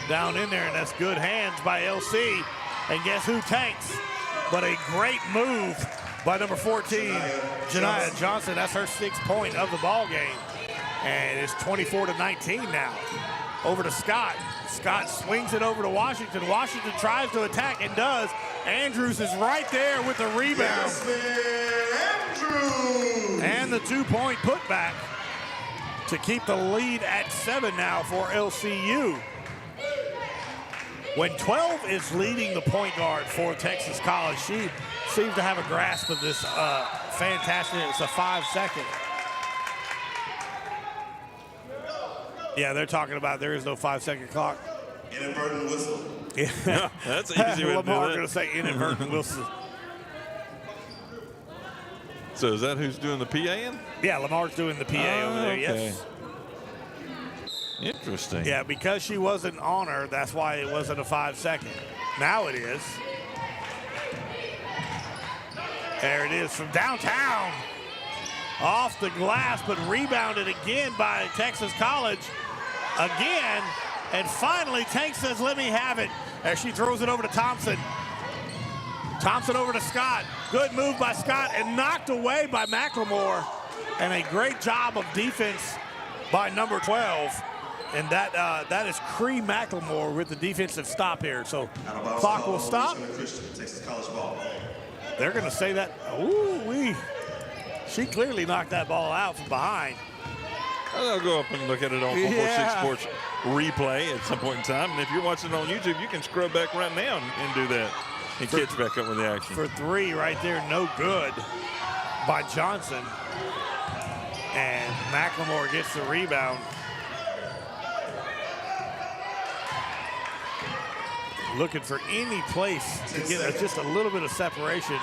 down in there, and that's good hands by LC. And guess who tanks? But a great move by number 14, Janiyah Johnson. That's her 6th point of the ball game. And it's 24-19 now. Over to Scott. Scott swings it over to Washington. Washington tries to attack and does. Andrews is right there with the rebound. Andrews! And the 2-point putback to keep the lead at 7 now for LCU. When 12 is leading the point guard for Texas College, she seems to have a grasp of this fantastic. It's a 5-second. Yeah, they're talking about there is no 5-second clock. Inadvertent whistle. Yeah, that's an easy way to do Lamar that. going to say inadvertent whistle. So is that who's doing the PAing? Yeah, Lamar's doing the PA over there, yes. Interesting. Yeah, because she wasn't on her, that's why it wasn't a 5-second. Now it is. There it is from downtown. Off the glass, but rebounded again by Texas College. Again, and finally Tank says, let me have it, as she throws it over to Thompson. Thompson over to Scott. Good move by Scott and knocked away by McLemore. And a great job of defense by number 12. And that is Cree McLemore with the defensive stop here. So clock will stop. Texas College ball. They're going to say that. Ooh-wee. She clearly knocked that ball out from behind. I'll go up and look at it on 446 Sports replay at some point in time. And if you're watching it on YouTube, you can scrub back right now and do that and catch back up with the action. For 3 right there, no good by Johnson. And McLemore gets the rebound. Looking for any place to get just a little bit of separation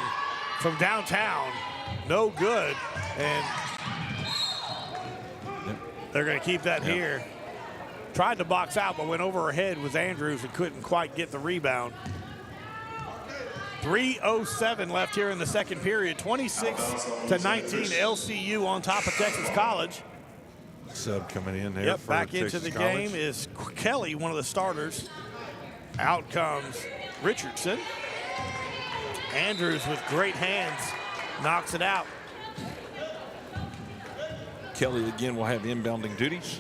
from downtown. No good. And they're going to keep that here. Tried to box out, but went over her head with Andrews and couldn't quite get the rebound. 3:07 left here in the second period. 26-19, LCU on top of Texas College. Sub coming in there. Yep, back into the game is Kelly, one of the starters. Out comes Richardson. Andrews with great hands knocks it out. Kelly again will have inbounding duties.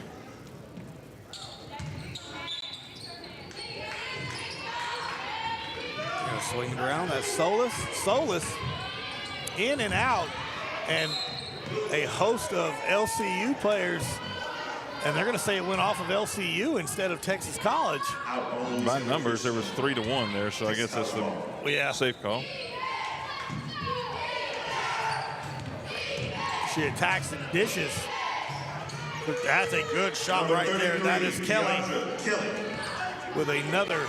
Gonna swing it around. That's Solis. Solis in and out, and a host of LCU players. And they're going to say it went off of LCU instead of Texas College. By numbers, there was 3-1 there, so I guess that's the safe call. She attacks and dishes. But that's a good shot right there. That is Kelly with another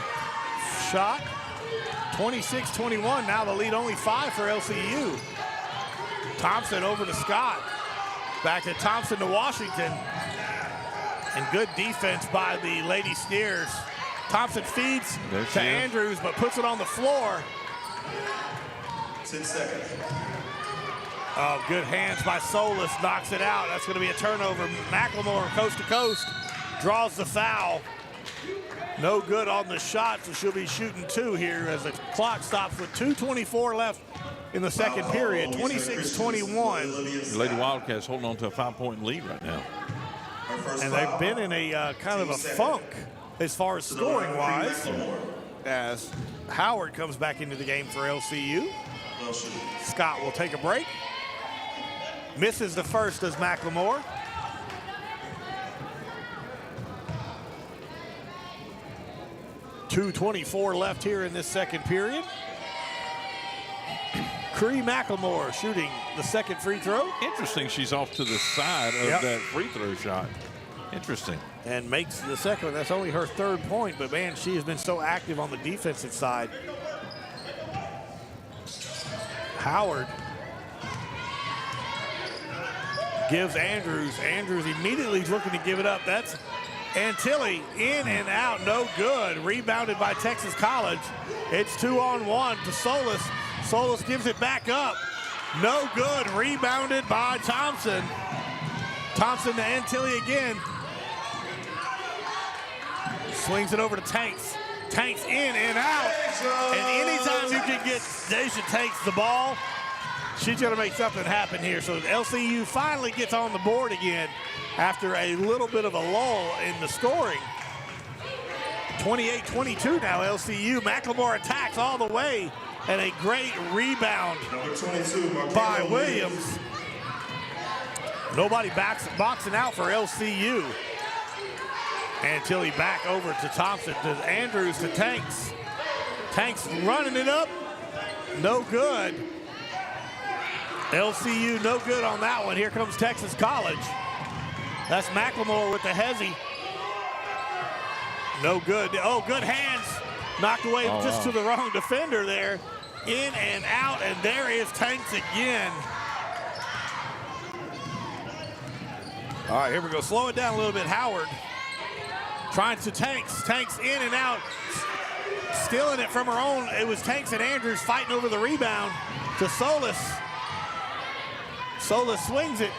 shot. 26-21. Now the lead only 5 for LCU. Thompson over to Scott. Back to Thompson to Washington. And good defense by the Lady Steers. Thompson feeds to Andrews, but puts it on the floor. 10 seconds. Oh, good hands by Solis, knocks it out. That's going to be a turnover. McLemore, coast to coast, draws the foul. No good on the shot, so she'll be shooting 2 here as the clock stops with 2:24 left in the second period. 26-21. The Lady Wildcats holding on to a 5-point lead right now. And they've been in a kind of a funk as far as scoring-wise, as Howard comes back into the game for LCU. Scott will take a break. Misses the first as McLemore. .224 left here in this second period. Cree McLemore shooting the second free throw. Interesting, she's off to the side of that free throw shot. Interesting. And makes the second one. That's only her 3rd point, but man, she has been so active on the defensive side. Howard gives Andrews. Andrews immediately looking to give it up. That's Antilli in and out, no good. Rebounded by Texas College. It's 2-on-1 to Solis. Solis gives it back up. No good, rebounded by Thompson. Thompson to Antilli again. Swings it over to Tanks. Tanks in and out. And anytime you can get Deja Tanks the ball, she's going to make something happen here. So LCU finally gets on the board again after a little bit of a lull in the scoring. 28-22 now, LCU. McLemore attacks all the way, and a great rebound by Williams. Nobody boxing out for LCU. And Tilly back over to Thompson, to Andrews, to Tanks. Tanks running it up. No good. LCU no good on that one. Here comes Texas College. That's McLemore with the hezzy. No good. Oh, good hands. Knocked away just to the wrong defender there. In and out, and there is Tanks again. All right, here we go. Slow it down a little bit. Howard trying to Tanks. Tanks in and out. Stealing it from her own. It was Tanks and Andrews fighting over the rebound to Solis. Solis swings it.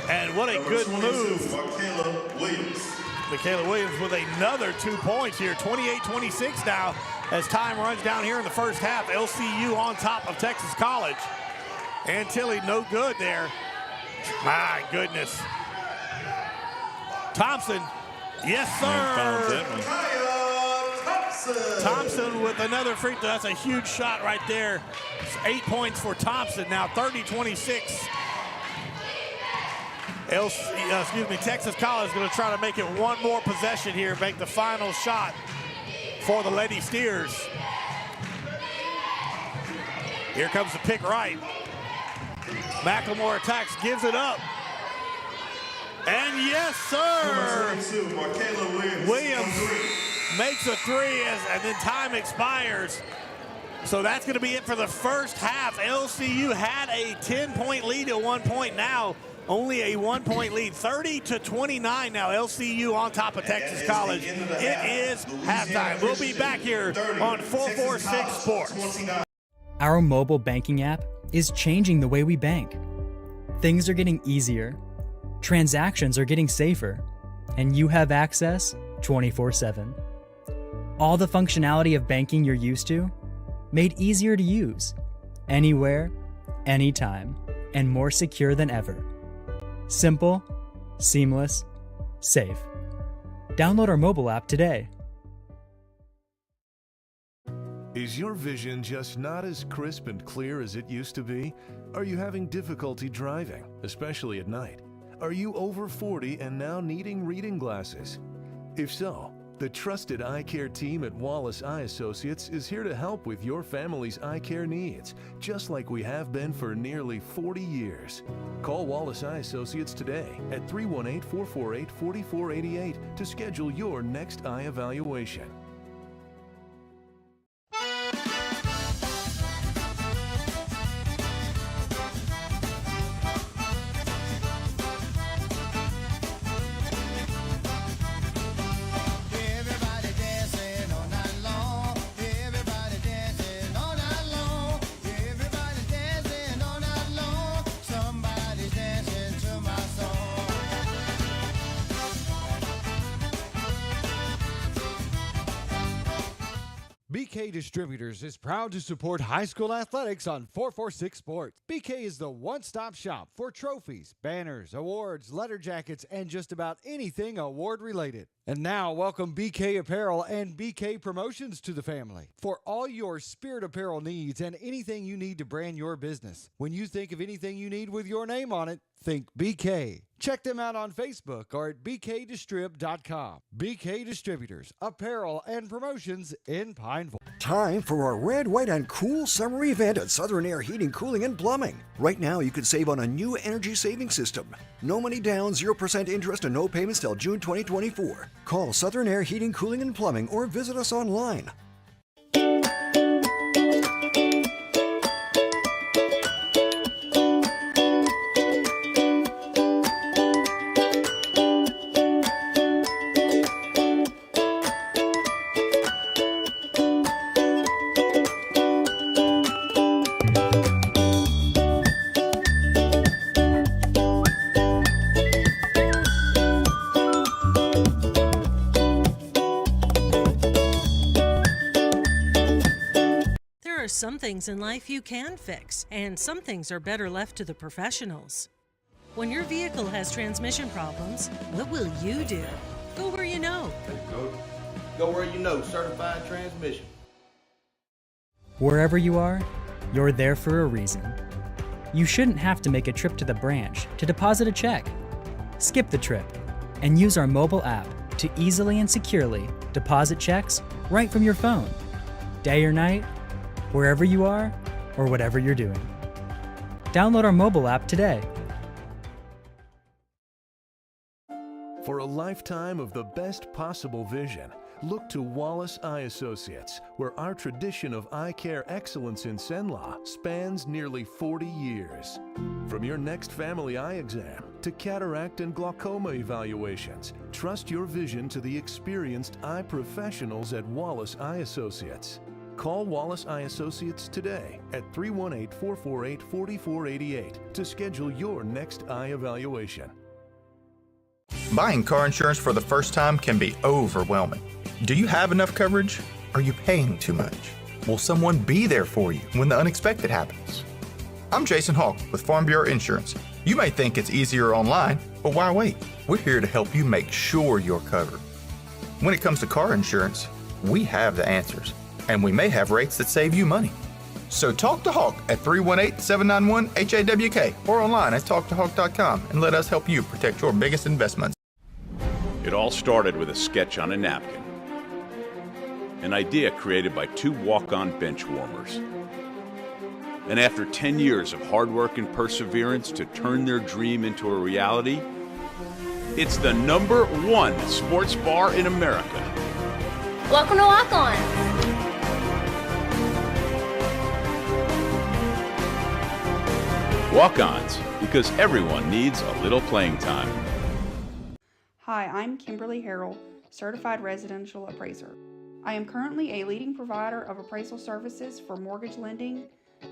And what a good move. Michaela Williams with another 2 points here. 28-26 now as time runs down here in the first half. LCU on top of Texas College. And Tilly no good there. My goodness. Thompson. Yes, sir. Thompson with another free throw. That's a huge shot right there. It's 8 points for Thompson now, 30-26. Texas College is going to try to make it one more possession here, make the final shot for the Lady Steers. Here comes the pick right. McLemore attacks, gives it up. And yes, sir. Williams makes a three, and then time expires. So that's going to be it for the first half. LCU had a 10-point lead at one point. Now only a 1 point lead. 30-29 now. LCU on top of Texas College. It is halftime. We'll be back here on 446 Sports. Our mobile banking app is changing the way we bank. Things are getting easier, transactions are getting safer, and you have access 24/7. All the functionality of banking you're used to, made easier to use, anywhere, anytime, and more secure than ever. Simple, seamless, safe. Download our mobile app today. Is your vision just not as crisp and clear as it used to be? Are you having difficulty driving, especially at night? Are you over 40 and now needing reading glasses? If so, the trusted eye care team at Wallace Eye Associates is here to help with your family's eye care needs, just like we have been for nearly 40 years. Call Wallace Eye Associates today at 318-448-4488 to schedule your next eye evaluation. BK Distributors is proud to support high school athletics on 446 Sports. BK is the one-stop shop for trophies, banners, awards, letter jackets, and just about anything award-related. And now, welcome BK Apparel and BK Promotions to the family. For all your spirit apparel needs and anything you need to brand your business. When you think of anything you need with your name on it, think BK. Check them out on Facebook or at bkdistrib.com. BK Distributors, apparel and promotions in Pineville. Time for a red, white, and cool summer event at Southern Air Heating, Cooling, and Plumbing. Right now, you can save on a new energy saving system. No money down, 0% interest, and no payments till June 2024. Call Southern Air Heating, Cooling, and Plumbing or visit us online. Some things in life you can fix, and some things are better left to the professionals. When your vehicle has transmission problems, what will you do? Go where you know. Go where you know, Certified Transmission. Wherever you are, you're there for a reason. You shouldn't have to make a trip to the branch to deposit a check. Skip the trip and use our mobile app to easily and securely deposit checks right from your phone, day or night, wherever you are or whatever you're doing. Download our mobile app today. For a lifetime of the best possible vision, look to Wallace Eye Associates, where our tradition of eye care excellence in Cenla spans nearly 40 years. From your next family eye exam to cataract and glaucoma evaluations, trust your vision to the experienced eye professionals at Wallace Eye Associates. Call Wallace Eye Associates today at 318-448-4488 to schedule your next eye evaluation. Buying car insurance for the first time can be overwhelming. Do you have enough coverage? Are you paying too much? Will someone be there for you when the unexpected happens? I'm Jason Hawk with Farm Bureau Insurance. You may think it's easier online, but why wait? We're here to help you make sure you're covered. When it comes to car insurance, we have the answers, and we may have rates that save you money. So talk to Hawk at 318-791-HAWK or online at talktohawk.com and let us help you protect your biggest investments. It all started with a sketch on a napkin. An idea created by two walk-on bench warmers. And after 10 years of hard work and perseverance to turn their dream into a reality, it's the #1 sports bar in America. Welcome to Walk On. Walk-ons, because everyone needs a little playing time. Hi, I'm Kimberly Harrell, Certified Residential Appraiser. I am currently a leading provider of appraisal services for mortgage lending,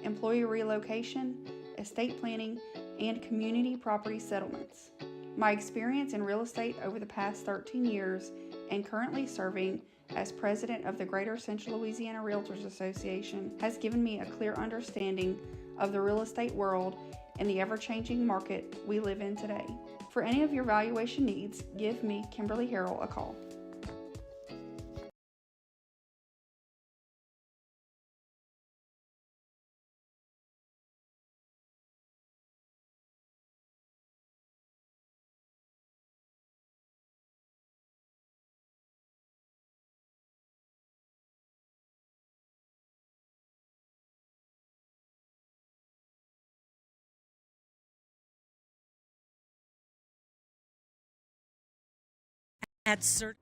employee relocation, estate planning, and community property settlements. My experience in real estate over the past 13 years and currently serving as president of the Greater Central Louisiana Realtors Association has given me a clear understanding of the real estate world and the ever-changing market we live in today. For any of your valuation needs, give me, Kimberly Harrell, a call. At certain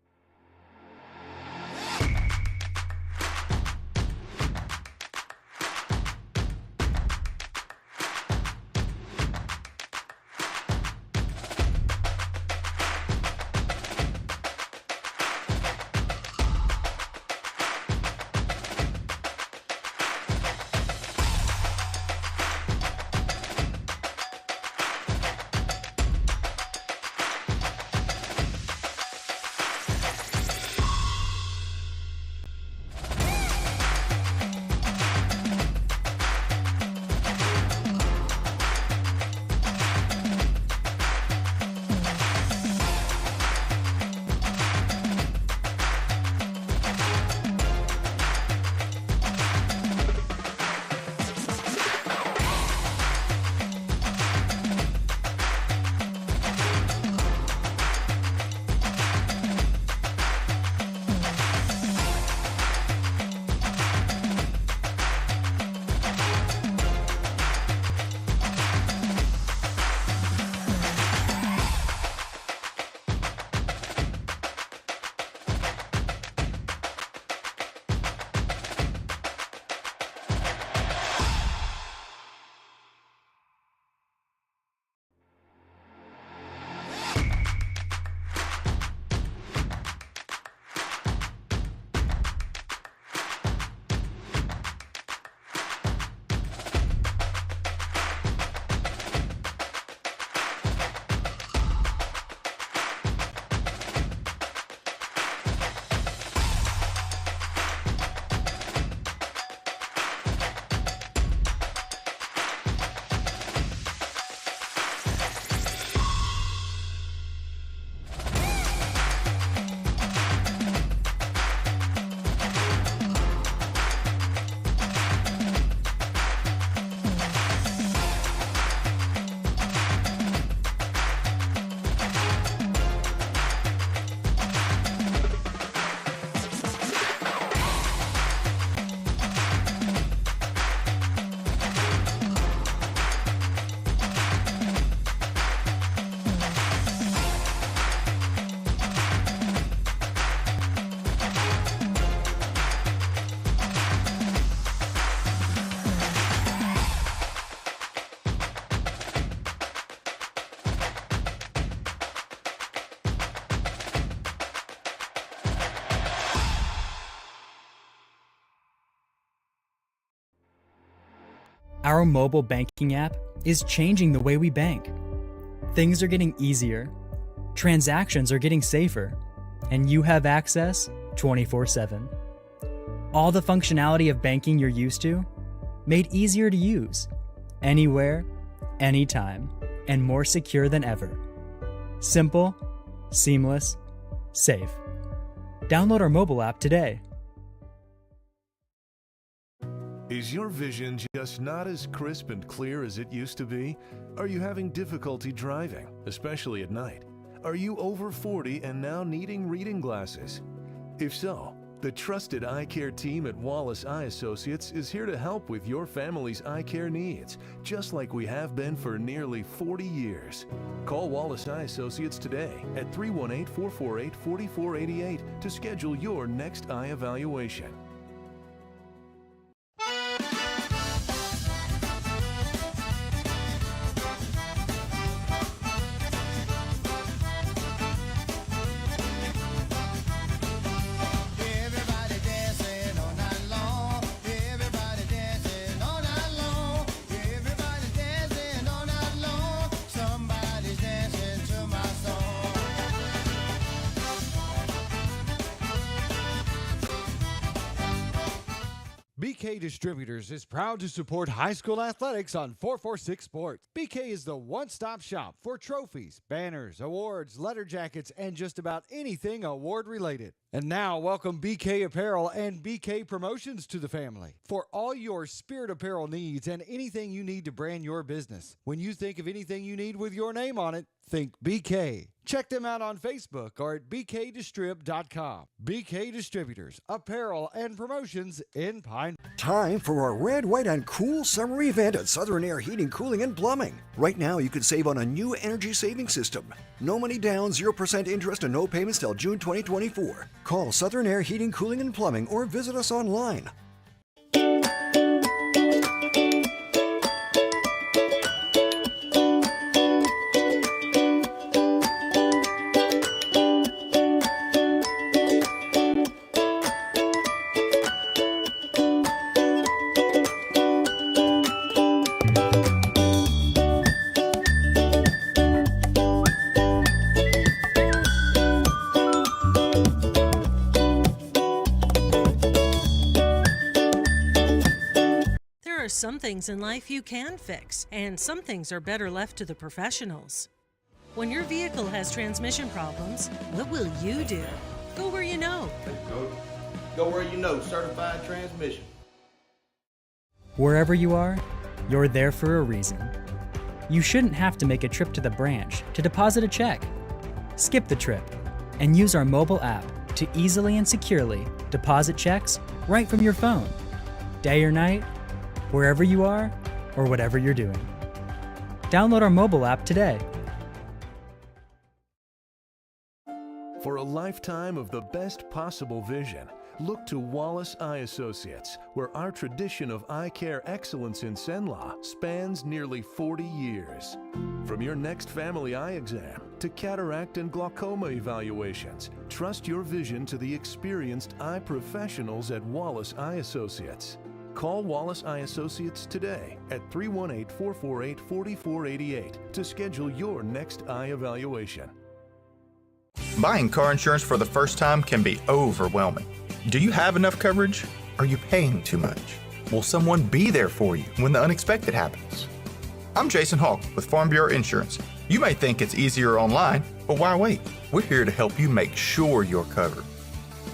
Our mobile banking app is changing the way we bank. Things are getting easier, transactions are getting safer, and you have access 24/7. All the functionality of banking you're used to, made easier to use, anywhere, anytime, and more secure than ever. Simple, seamless, safe. Download our mobile app today. Is your vision just not as crisp and clear as it used to be? Are you having difficulty driving, especially at night? Are you over 40 and now needing reading glasses? If so, the trusted eye care team at Wallace Eye Associates is here to help with your family's eye care needs, just like we have been for nearly 40 years. Call Wallace Eye Associates today at 318-448-4488 to schedule your next eye evaluation. BK Distributors is proud to support high school athletics on 446 Sports. BK is the one-stop shop for trophies, banners, awards, letter jackets, and just about anything award-related. And now, welcome BK Apparel and BK Promotions to the family. For all your spirit apparel needs and anything you need to brand your business. When you think of anything you need with your name on it, think BK. Check them out on Facebook or at bkdistrib.com. BK Distributors, apparel and promotions in Pine. Time for our red, white, and cool summer event at Southern Air Heating, Cooling, and Plumbing. Right now, you can save on a new energy saving system. No money down, 0% interest, and no payments till June 2024. Call Southern Air Heating, Cooling, and Plumbing or visit us online. Some things in life you can fix, and some things are better left to the professionals. When your vehicle has transmission problems, what will you do? Go where you know. Go where you know. Certified transmission. Wherever you are, you're there for a reason. You shouldn't have to make a trip to the branch to deposit a check. Skip the trip and use our mobile app to easily and securely deposit checks right from your phone. Day or night, wherever you are, or whatever you're doing. Download our mobile app today. For a lifetime of the best possible vision, look to Wallace Eye Associates, where our tradition of eye care excellence in Cenla spans nearly 40 years. From your next family eye exam to cataract and glaucoma evaluations, trust your vision to the experienced eye professionals at Wallace Eye Associates. Call Wallace Eye Associates today at 318-448-4488 to schedule your next eye evaluation. Buying car insurance for the first time can be overwhelming. Do you have enough coverage? Are you paying too much? Will someone be there for you when the unexpected happens? I'm Jason Hawk with Farm Bureau Insurance. You may think it's easier online, but why wait? We're here to help you make sure you're covered.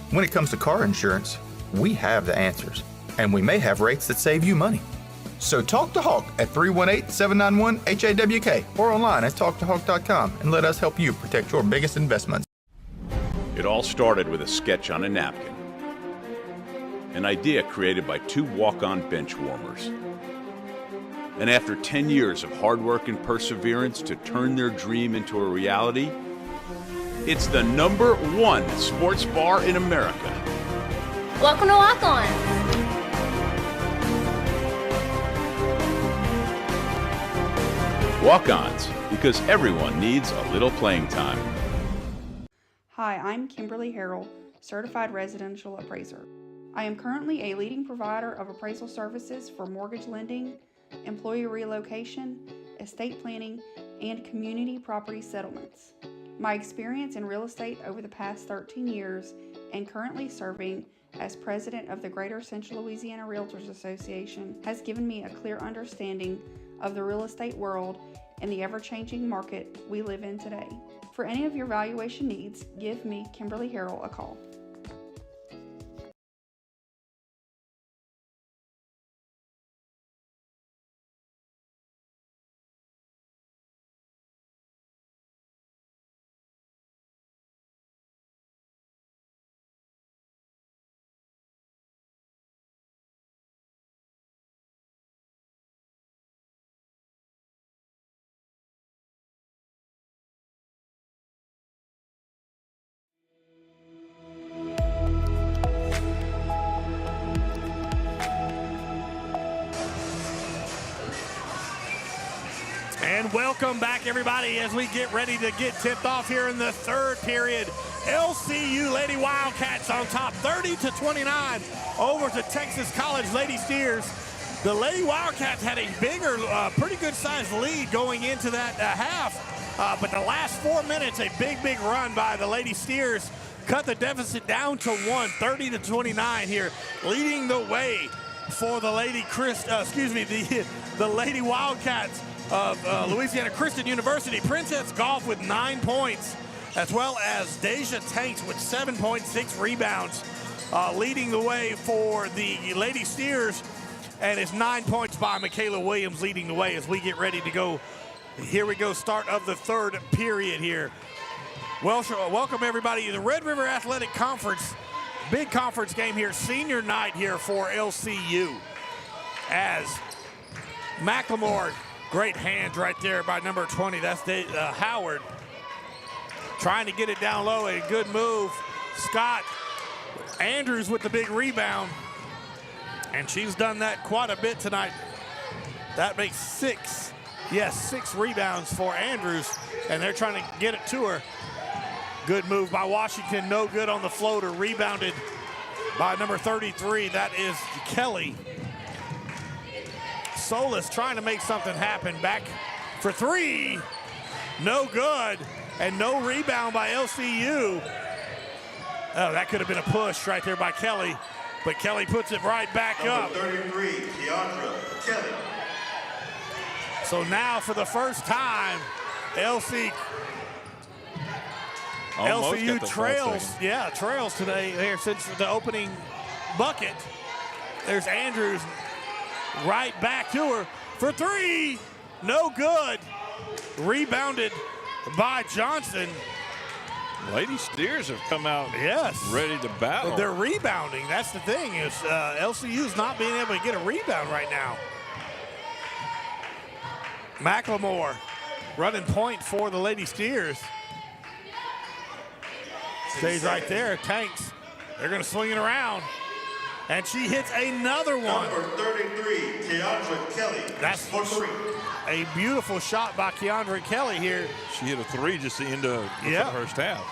When it comes to car insurance, we have the answers, and we may have rates that save you money. So talk to Hawk at 318-791-HAWK or online at talktohawk.com and let us help you protect your biggest investments. It all started with a sketch on a napkin. An idea created by two walk-on bench warmers. And after 10 years of hard work and perseverance to turn their dream into a reality, it's the #1 sports bar in America. Welcome to Walk On. Walk-ons, because everyone needs a little playing time. Hi, I'm Kimberly Harrell, Certified Residential Appraiser. I am currently a leading provider of appraisal services for mortgage lending, employee relocation, estate planning, and community property settlements. My experience in real estate over the past 13 years and currently serving as president of the Greater Central Louisiana Realtors Association has given me a clear understanding of the real estate world and the ever-changing market we live in today. For any of your valuation needs, give me, Kimberly Harrell, a call. And welcome back, everybody, as we get ready to get tipped off here in the third period. LCU Lady Wildcats on top, 30-29 over to Texas College Lady Steers. The Lady Wildcats had a bigger, pretty good-sized lead going into that half, but the last 4 minutes, a big run by the Lady Steers cut the deficit down to 1, 30-29 here, leading the way for the the Lady Wildcats of Louisiana Christian University. Princess Golf with 9 points, as well as Deja Tanks with 7.6 rebounds, leading the way for the Lady Steers, and it's 9 points by Michaela Williams leading the way as we get ready to go. Here we go, start of the third period here. Well, welcome everybody to the Red River Athletic Conference, big conference game here, senior night here for LCU, as Macklemore, great hands right there by number 20. That's Howard trying to get it down low. A good move. Scott Andrews with the big rebound. And she's done that quite a bit tonight. That makes 6 rebounds for Andrews. And they're trying to get it to her. Good move by Washington. No good on the floater. Rebounded by number 33. That is Kelly. Solis trying to make something happen. Back for 3. No good. And no rebound by LCU. Oh, that could have been a push right there by Kelly. But Kelly puts it right back up. Number 33, Keandra Kelly. So now for the first time, LCU trails today here since the opening bucket. There's Andrews right back to her for 3. No good. Rebounded by Johnson. Lady Steers have come out ready to battle. They're rebounding. That's the thing, is LCU's not being able to get a rebound right now. Macklemore running point for the Lady Steers. Stays right there. Tanks. They're going to swing it around. And she hits another one. Number 33, Keandra Kelly. That's for 3. A beautiful shot by Keandra Kelly here. She hit a 3 just the end of the first half.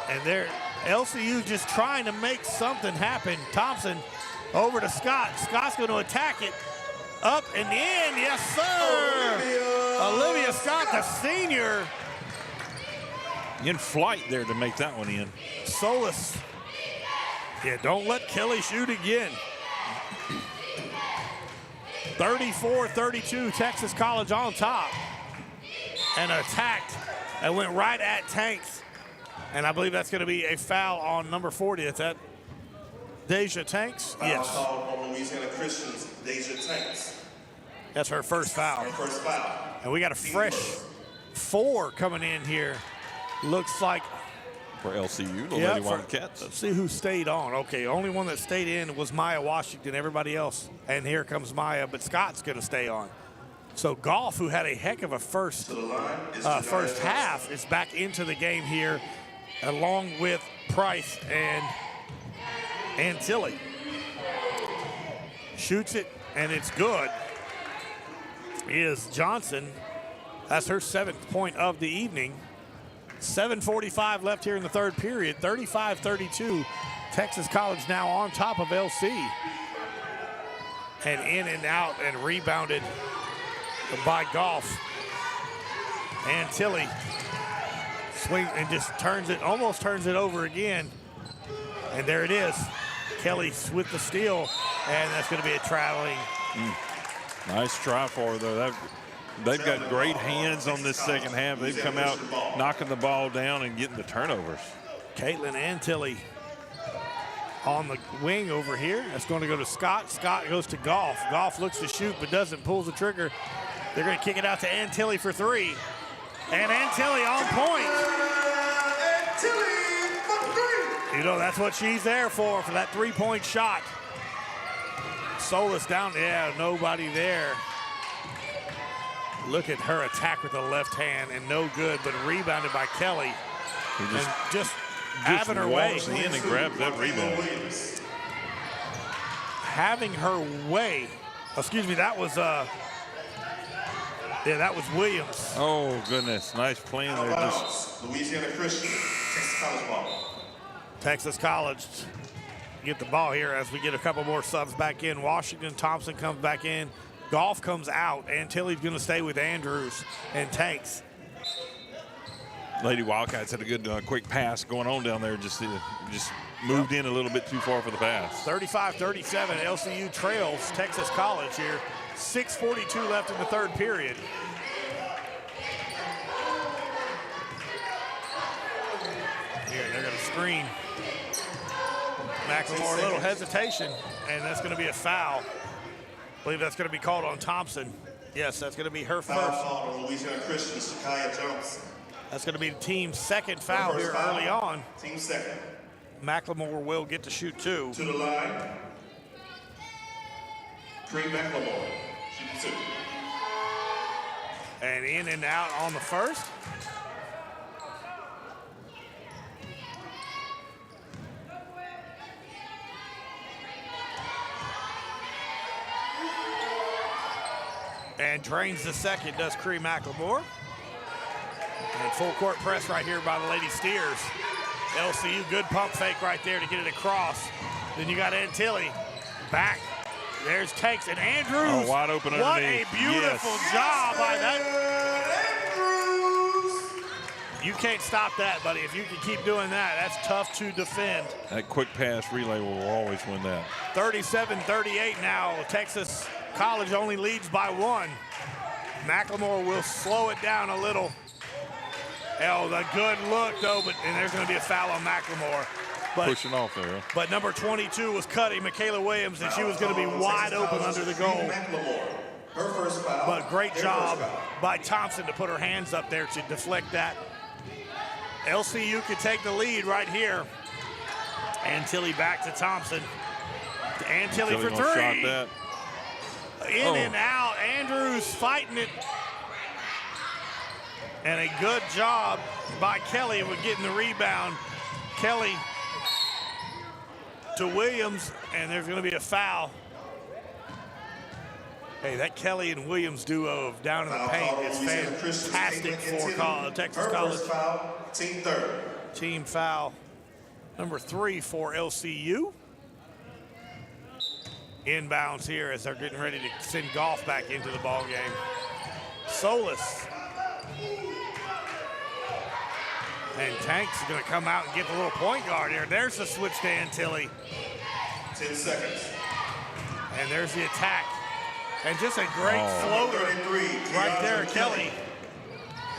And there, LCU just trying to make something happen. Thompson over to Scott. Scott's going to attack it. Up and in, yes sir. Olivia Scott, the senior. In flight there to make that one in. Solis. Yeah, don't let Kelly shoot again. 34-32, Texas College on top. And attacked and went right at Tanks. And I believe that's going to be a foul on number 40. Is that Deja Tanks? Yes. Foul on Louisiana Christian's Deja Tanks. That's her first foul. And we got a fresh 4 coming in here. Looks like for LCU, the Lady Wildcats. Let's see who stayed on. Okay, only one that stayed in was Maya Washington. Everybody else, and here comes Maya, but Scott's going to stay on. So Golf, who had a heck of a first half, is back into the game here, along with Price and Tilly. Shoots it, and it's good. Is Johnson. That's her 7th point of the evening. 7:45 left here in the third period. 35-32. Texas College now on top of LC. And in and out and rebounded by Goff. And Tilly swing and just turns it, almost turns it over again. And there it is. Kelly with the steal, and that's going to be a traveling. Nice try for her, though. They've got great hands on this second half. They've come out knocking the ball down and getting the turnovers. Caitlin and Tilly on the wing over here. That's going to go to Scott. Scott goes to Goff. Goff looks to shoot but doesn't, pulls the trigger. They're going to kick it out to Antilli for three. And Antilli on point. You know, that's what she's there for that three-point shot. Solis down, yeah, nobody there. Look at her attack with the left hand, and no good, but rebounded by Kelly. Just having her way. Walks in and grabs that rebound. Having her way. Excuse me, that was Williams. Oh, goodness. Nice playing there. Louisiana Christian, Texas College ball. Texas College get the ball here as we get a couple more subs back in. Washington Thompson comes back in. Goff comes out, and Tilly's going to stay with Andrews and Tanks. Lady Wildcats had a good quick pass going on down there. Just moved in a little bit too far for the pass. 35-37, LCU trails Texas College here. 6:42 left in the third period. Here, they're going to screen. McLemore, a little hesitation, and that's going to be a foul. I believe that's going to be called on Thompson. Yes, that's going to be her first. Foul on Louisiana Christian, Shakaya Johnson. That's going to be the team's second foul here early on. Team second. McLemore will get to shoot two. To the line. Cree McLemore, shoot two. And in and out on the first. And drains the second, does Cree McLemore. And full court press right here by the Lady Steers. LCU, good pump fake right there to get it across. Then you got Antilli back. There's Takes and Andrews. Oh, wide open underneath. What a beautiful job by that. You can't stop that, buddy. If you can keep doing that, that's tough to defend. That quick pass relay will always win that. 37-38 now. Texas College only leads by one. McLemore will slow it down a little. Oh, the good look, though, and there's going to be a foul on McLemore. Pushing off there. But number 22 was cutting Michaela Williams, and she was going to be wide open under the goal. Her first foul. But great job by Thompson to put her hands up there to deflect that. LCU could take the lead right here. Antilli back to Thompson. Antilli for three. Shot that. In and out. Andrews fighting it. And a good job by Kelly with getting the rebound. Kelly to Williams, and there's going to be a foul. Hey, that Kelly and Williams duo of down in the paint is fantastic for Texas College. Foul, team third. Team foul number 3 for LCU. Inbounds here as they're getting ready to send Goff back into the ball game. Solis. And Tanks is going to come out and get the little point guard here. There's the switch to Antilli. 10 seconds. And there's the attack. And just a great floater right there, Kelly.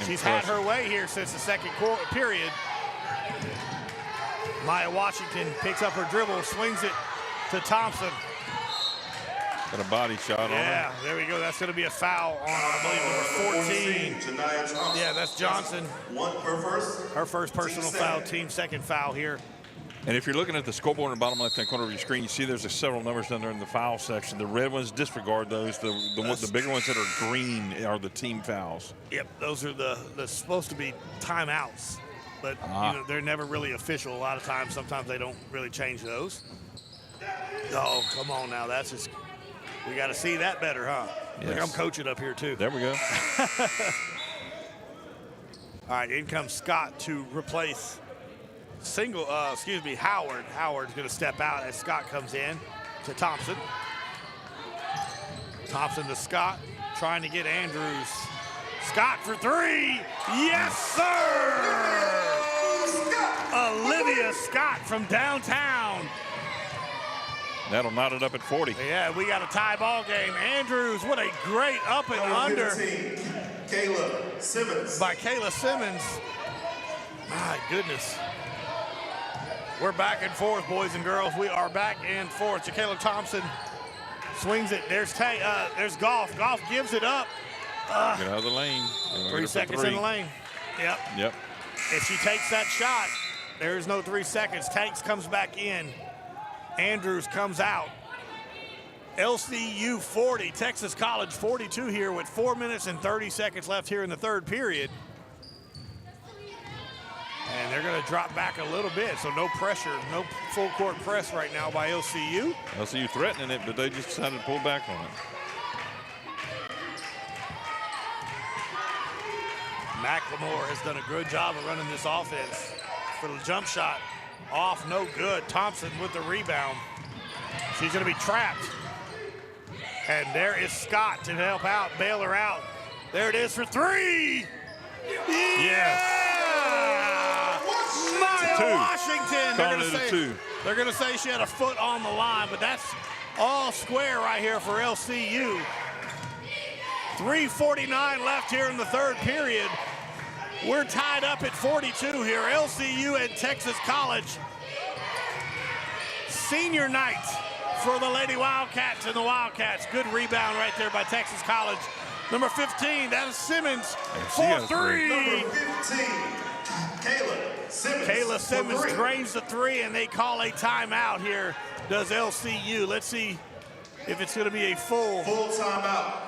She's had her way here since the second period. Maya Washington picks up her dribble, swings it to Thompson. Got a body shot on her. Yeah, there we go. That's going to be a foul on, I believe, number 14. Yeah, that's Johnson. Her first personal foul, team second foul here. And if you're looking at the scoreboard in the bottom left-hand corner of your screen, you see there's several numbers down there in the foul section. The red ones, disregard those. The bigger ones that are green are the team fouls. Yep, those are the supposed to be timeouts. But you know, they're never really official a lot of times. Sometimes they don't really change those. Oh, come on now. That's just... We got to see that better, huh? Yes. Look, I'm coaching up here, too. There we go. All right, in comes Scott to replace Howard. Howard's going to step out as Scott comes in to Thompson. Thompson to Scott. trying to get Andrews. Scott for three. Yes, sir! Olivia Scott from downtown. That'll knot it up at 40. Yeah, we got a tie ball game. Andrews, what a great up and under. 15, Kayla Simmons. By Kayla Simmons. My goodness. We're back and forth, boys and girls. We are back and forth. Jacayla Thompson swings it. There's Golf. Golf gives it up. Get out of the lane. 3 seconds in the lane. Yep. If she takes that shot, there's no 3 seconds. Tanks comes back in. Andrews comes out. LCU 40, Texas College 42 here with 4 minutes and 30 seconds left here in the third period. And they're going to drop back a little bit, so no pressure, no full court press right now by LCU. LCU threatening it, but they just decided to pull back on it. McLemore has done a good job of running this offense. For the jump shot, off, no good. Thompson with the rebound. She's going to be trapped. And there is Scott to help out, bail her out. There it is for three. Yes. Maya Washington. Two. They're going to say she had a foot on the line, but that's all square right here for LCU. 3:49 left here in the third period. We're tied up at 42 here. LCU and Texas College. Senior night for the Lady Wildcats and the Wildcats. Good rebound right there by Texas College. Number 15, that is Simmons for three. Number 15, Kayla Simmons. Kayla Simmons drains the three, and they call a timeout here. Does LCU? Let's see if it's going to be a full timeout.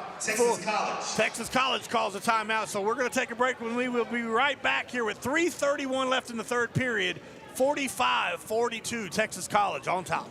Texas College calls a timeout, so we're going to take a break. When we will be right back here with 3:31 left in the third period. 45-42, Texas College on top.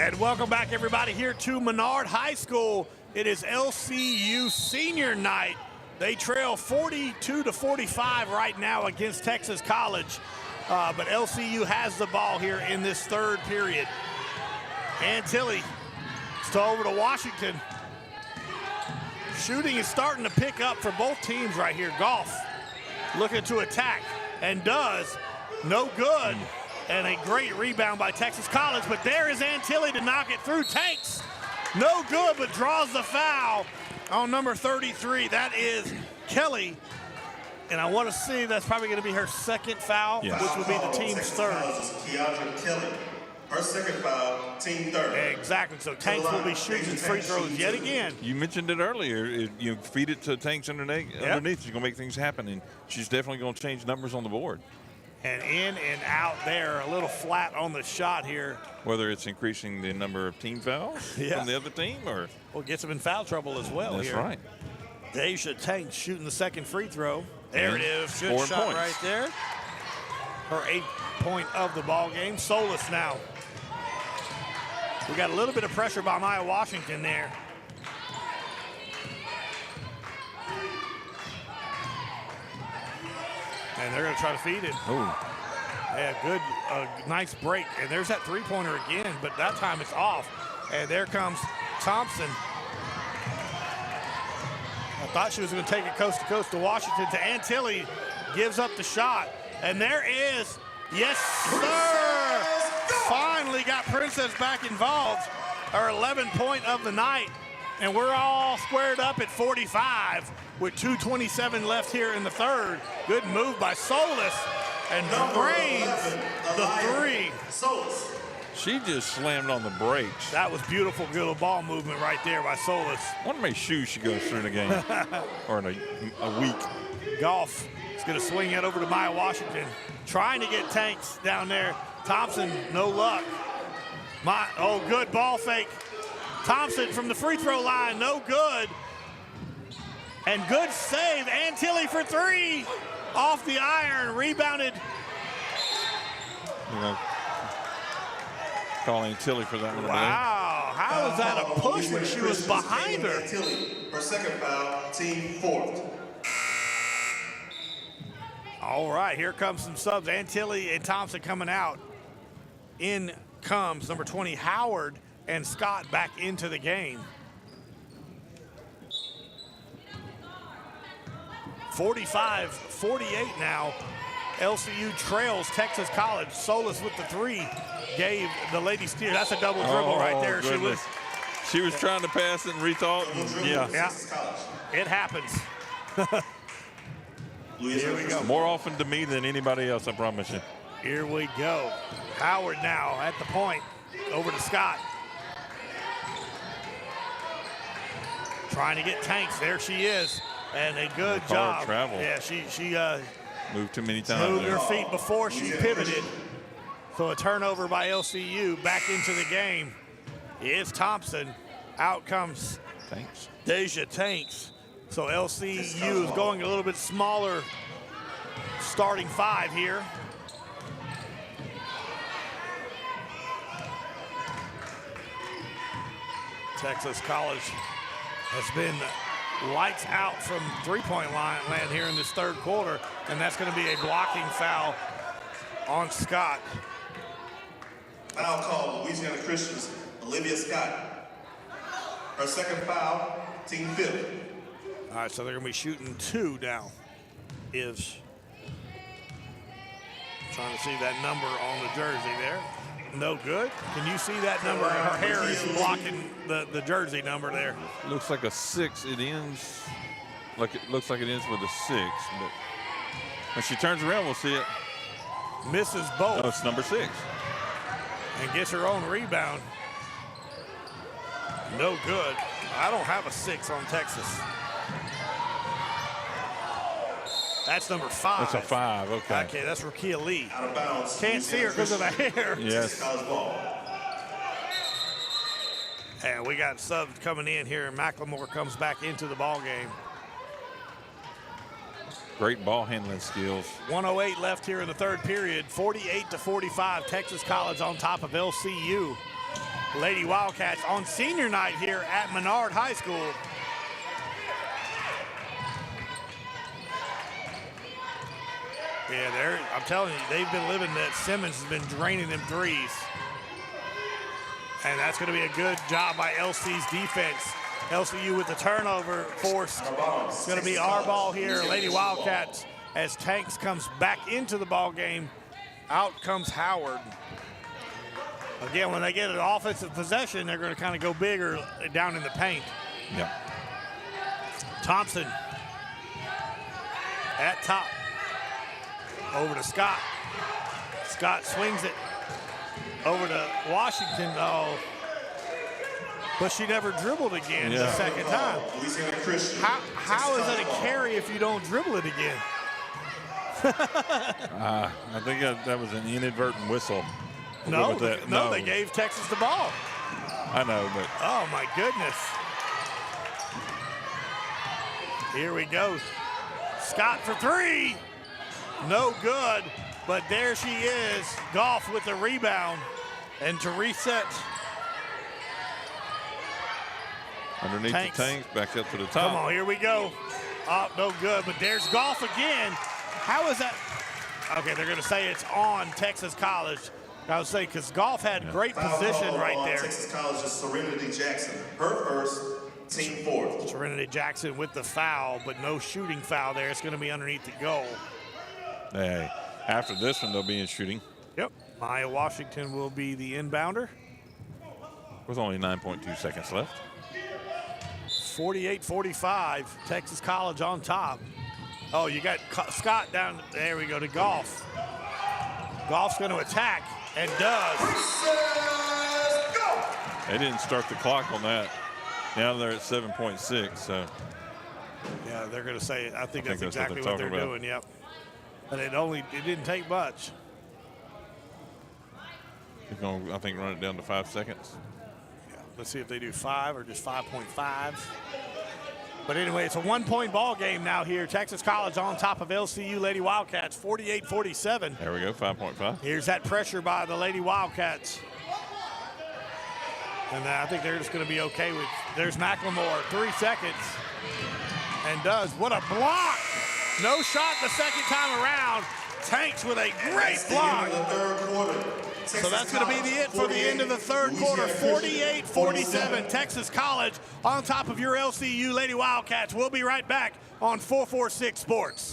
And welcome back, everybody, here to Menard High School. It is LCU senior night. They trail 42-45 right now against Texas College. But LCU has the ball here in this third period. Antilli still over to Washington. Shooting is starting to pick up for both teams right here. Golf looking to attack and does. No good. And a great rebound by Texas College, but there is Antilli to knock it through. Tanks, no good, but draws the foul on number 33. That is Kelly. And I want to see, that's probably going to be her second foul, which will be the team's third. Keandra Kelly, her second foul, team third. Exactly, so Tanks will be shooting free throws yet again. You mentioned it earlier. You feed it to Tanks underneath. She's going to make things happen, and she's definitely going to change numbers on the board. And in and out there, a little flat on the shot here. Whether it's increasing the number of team fouls from the other team, or well, gets them in foul trouble as well. That's right. Deja Tanks shooting the second free throw. There it is. Good shot points right there. Her 8th point of the ball game. Solis now. We got a little bit of pressure by Maya Washington there. And they're going to try to feed it. Yeah, good, nice break. And there's that three-pointer again, but that time it's off. And there comes Thompson. I thought she was going to take it coast to coast to Washington. To Antilli, gives up the shot. And there is, yes, sir! Finally finally got Princess back involved, her 11th point of the night. And we're all squared up at 45 with 2:27 left here in the third. Good move by Solis, and drains the three. Solis. She just slammed on the brakes. That was beautiful, good little ball movement right there by Solis. I wonder how many shoes she goes through in a game or in a week. Golf is going to swing it over to Maya Washington. Trying to get Tanks down there. Thompson, no luck. Good ball fake. Thompson from the free throw line, no good. And good save, Antilli for three. Off the iron, rebounded. You know, calling Tilly for that one. Wow, how was that a push when she was behind her? Her second foul, team fourth. All right, here comes some subs. Antilli and Thompson coming out. In comes number 20, Howard, and Scott back into the game. 45-48 now. LCU trails Texas College. Solis with the three gave the lady steer. That's a double dribble right there. Goodness. She was trying to pass it and rethought. Yeah, it happens. Here we go. More often to me than anybody else, I promise you. Here we go. Howard now at the point. Over to Scott. Trying to get Tanks. There she is. And a good job. Travel. Yeah, she moved too many times. Moved her feet before she pivoted. So a turnover by LCU. Back into the game is Thompson. Out comes Tanks. Deja Tanks. So LCU is going a little bit smaller starting five here. Texas College has been lights out from three-point land here in this third quarter, and that's going to be a blocking foul on Scott. Foul call, Louisiana Christians, Olivia Scott. Her second foul, team fifth. All right, so they're going to be shooting two now. Is trying to see that number on the jersey there. No good. Can you see that number? Her hair is blocking the jersey number there. Looks like a 6. It ends like it looks like it ends with a 6. But when she turns around, we'll see it. Misses both. Oh, it's number 6. And gets her own rebound. No good. I don't have a 6 on Texas. That's number 5. That's a 5, okay. Okay, that's Rakia Lee. Out of bounds. Can't see her because of the hair. Yes. And we got subs coming in here, and McLemore comes back into the ball game. Great ball handling skills. 1:08 left here in the third period. 48-45, Texas College on top of LCU. Lady Wildcats on senior night here at Menard High School. Yeah, I'm telling you, they've been living that. Simmons has been draining them threes. And that's going to be a good job by LC's defense. LCU with the turnover forced. It's going to be our ball here, Lady Wildcats, as Tanks comes back into the ball game. Out comes Howard. Again, when they get an offensive possession, they're going to kind of go bigger down in the paint. Yeah. Thompson at top. Over to Scott. Scott swings it over to Washington. Oh, but she never dribbled again the second time. How is that a carry if you don't dribble it again? I think that was an inadvertent whistle. No, they gave Texas the ball. I know, but. Oh, my goodness. Here we go. Scott for three. No good, but there she is. Goff with the rebound. And to reset. Underneath the Tanks, back up to the top. Come on, here we go. Oh, no good, but there's Goff again. How is that? Okay, they're going to say it's on Texas College. I would say because Goff had great position right there. Texas College's Serenity Jackson. Her first, team fourth. Serenity Jackson with the foul, but no shooting foul there. It's going to be underneath the goal. Hey, after this one, they'll be in shooting. Yep. Maya Washington will be the inbounder. With only 9.2 seconds left. 48-45, Texas College on top. Oh, you got Scott down. There we go to Goff. Goff's going to attack and does. They didn't start the clock on that. Now they're at 7.6, so. Yeah, they're going to say, I think that's exactly what what they're doing, yep. But it didn't take much. He's going to, I think, run it down to 5 seconds. Yeah, let's see if they do 5 or just 5.5. But anyway, it's a 1-point ball game now here. Texas College on top of LCU Lady Wildcats, 48-47. There we go, 5.5. Here's that pressure by the Lady Wildcats. And I think they're just going to be okay with, there's McLemore, 3 seconds. And does, what a block. No shot the second time around. Tanks with a great block. So that's going to be the it for the end of the third quarter. 48-47, Texas College on top of your LCU Lady Wildcats. We'll be right back on 446 Sports.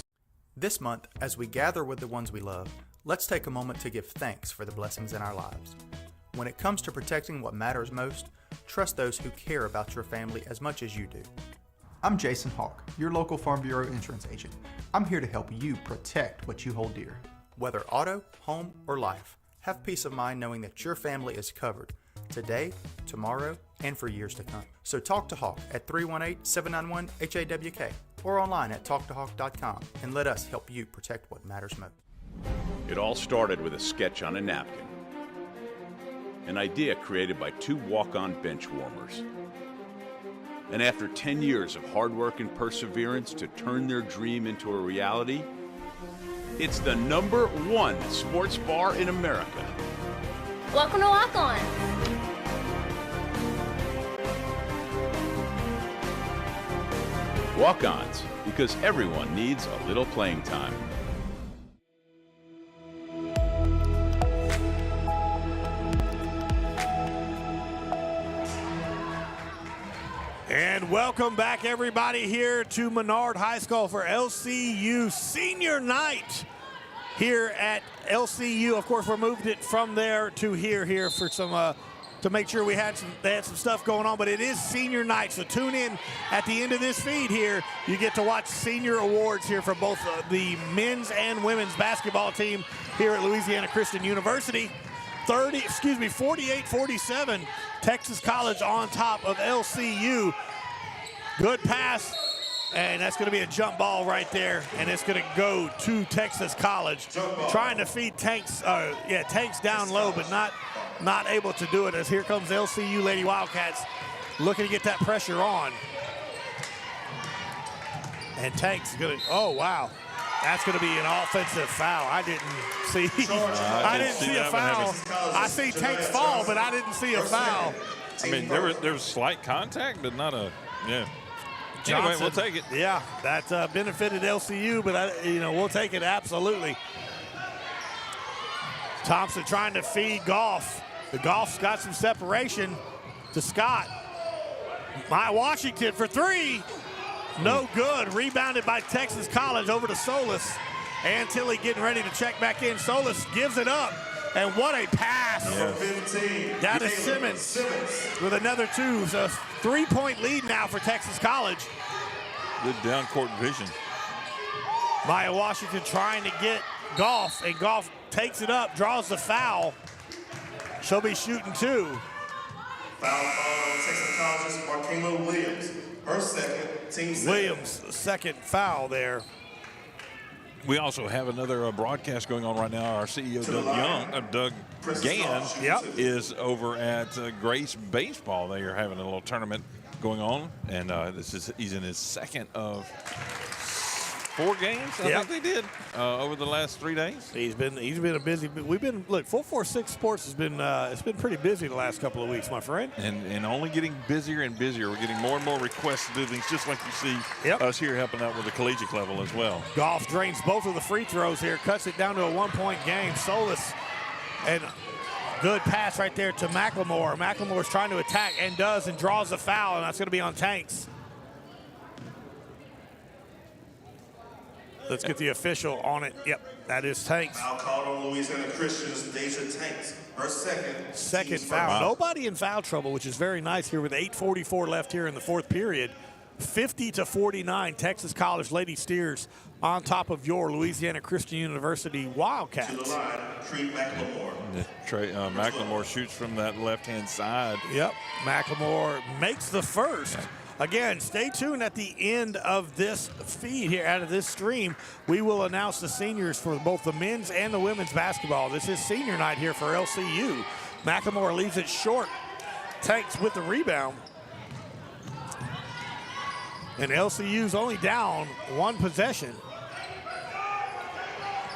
This month, as we gather with the ones we love, let's take a moment to give thanks for the blessings in our lives. When it comes to protecting what matters most, trust those who care about your family as much as you do. I'm Jason Hawk, your local Farm Bureau insurance agent. I'm here to help you protect what you hold dear. Whether auto, home, or life, have peace of mind knowing that your family is covered today, tomorrow, and for years to come. So talk to Hawk at 318-791-HAWK or online at talktohawk.com and let us help you protect what matters most. It all started with a sketch on a napkin. An idea created by 2 walk-on bench warmers. And after 10 years of hard work and perseverance to turn their dream into a reality, it's the #1 sports bar in America. Welcome to Walk On. Walk-ons, because everyone needs a little playing time. And welcome back, everybody, here to Menard High School for LCU Senior Night here at LCU. Of course, we moved it from there to here for some to make sure they had some stuff going on. But it is Senior Night, so tune in at the end of this feed here. You get to watch senior awards here for both the men's and women's basketball team here at Louisiana Christian University. 48-47, Texas College on top of LCU. Good pass, and that's going to be a jump ball right there, and it's going to go to Texas College. Trying to feed Tanks down low, but not able to do it, as here comes LCU Lady Wildcats looking to get that pressure on. And Tanks is going to, oh, wow. That's going to be an offensive foul. I didn't see a foul. I see Tanks fall, but I didn't see a foul. I mean, there was slight contact, but not a, yeah. Johnson, anyway, we'll take it. Yeah, that benefited LCU, but we'll take it absolutely. Thompson trying to feed Goff. The Goff's got some separation to Scott. Maya Washington for 3. No good. Rebounded by Texas College over to Solis. Antilli getting ready to check back in. Solis gives it up. And what a pass. Yes. Down to Simmons with another 2. So 3-point lead now for Texas College. Good down-court vision. Maya Washington trying to get Goff, and Goff takes it up, draws the foul. She'll be shooting 2. Foul on Texas College's Markayla Williams. Her second, team second. Williams, second foul there. We also have another broadcast going on right now. Our CEO, Doug Gann, is over at Grace Baseball. They are having a little tournament going on, and he's in his second of 4 games. I think they did over the last 3 days. He's been a busy. We've been 446 Sports has been it's been pretty busy the last couple of weeks, my friend. And only getting busier and busier. We're getting more and more requests to do things, just like you see us here helping out with the collegiate level as well. Goff drains both of the free throws here, cuts it down to a 1-point game. Solis, and good pass right there to McLemore. McLemore's trying to attack and does, and draws a foul, and that's going to be on Tanks. Let's get the official on it. Yep, that is Tanks. Foul called on Louisiana Christian's Deja Tanks. Her second foul. first. Nobody in foul trouble, which is very nice here with 8:44 left here in the fourth period. 50-49, Texas College Lady Steers on top of your Louisiana Christian University Wildcats. To the line, Trey McLemore. McLemore shoots from that left-hand side. Yep, McLemore makes the first. Again, stay tuned at the end of this feed here, out of this stream. We will announce the seniors for both the men's and the women's basketball. This is senior night here for LCU. McLemore leaves it short. Tanks with the rebound. And LCU's only down one possession.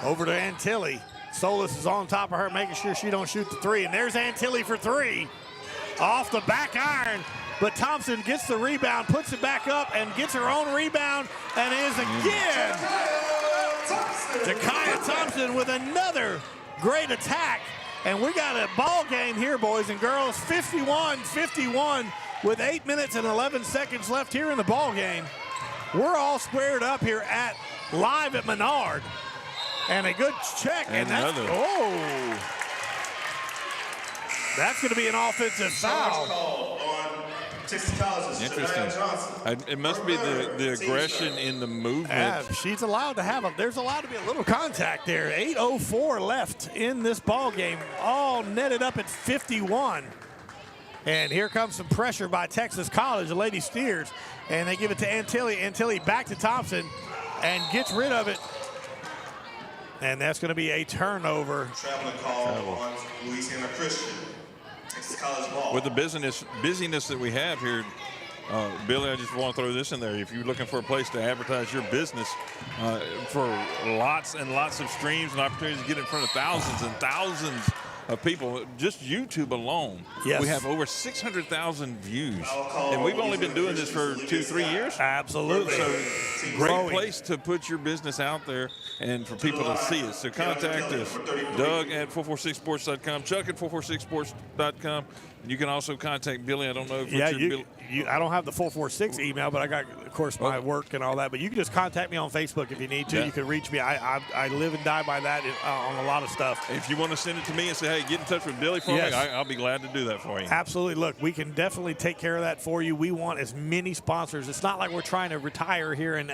Over to Antilli. Solis is on top of her, making sure she don't shoot the three. And there's Antilli for three. Off the back iron. But Thompson gets the rebound, puts it back up, and gets her own rebound, and is again. Takaya Thompson with another great attack. And we got a ball game here, boys and girls. 51-51 with 8 minutes and 11 seconds left here in the ball game. We're all squared up here live at Menard. And a good check. And that's, that's going to be an offensive foul. Interesting. It must be the aggression in the movement. She's allowed to have there's allowed to be a little contact there. 8:04 left in this ball game. All netted up at 51. And here comes some pressure by Texas College, the Lady Steers. And they give it to Antilli. Antilli back to Thompson and gets rid of it. And that's going to be a turnover. Traveling call on Louisiana Christian. Texas College ball. With the busyness that we have here, Billy, I just want to throw this in there. If you're looking for a place to advertise your business for lots and lots of streams and opportunities to get in front of thousands and thousands of people, just YouTube alone, we have over 600,000 views. And we've only been doing this for 2-3 years. Absolutely. So great place to put your business out there and for people to see it. So contact us, Doug at 446sports.com, Chuck at 446sports.com. You can also contact Billy. I don't know if I don't have the 446 email, but I got, of course, my work and all that. But you can just contact me on Facebook if you need to. Yeah. You can reach me. I live and die by that on a lot of stuff. If you want to send it to me and say, hey, get in touch with Billy for me, I'll be glad to do that for you. Absolutely. Look, we can definitely take care of that for you. We want as many sponsors. It's not like we're trying to retire here and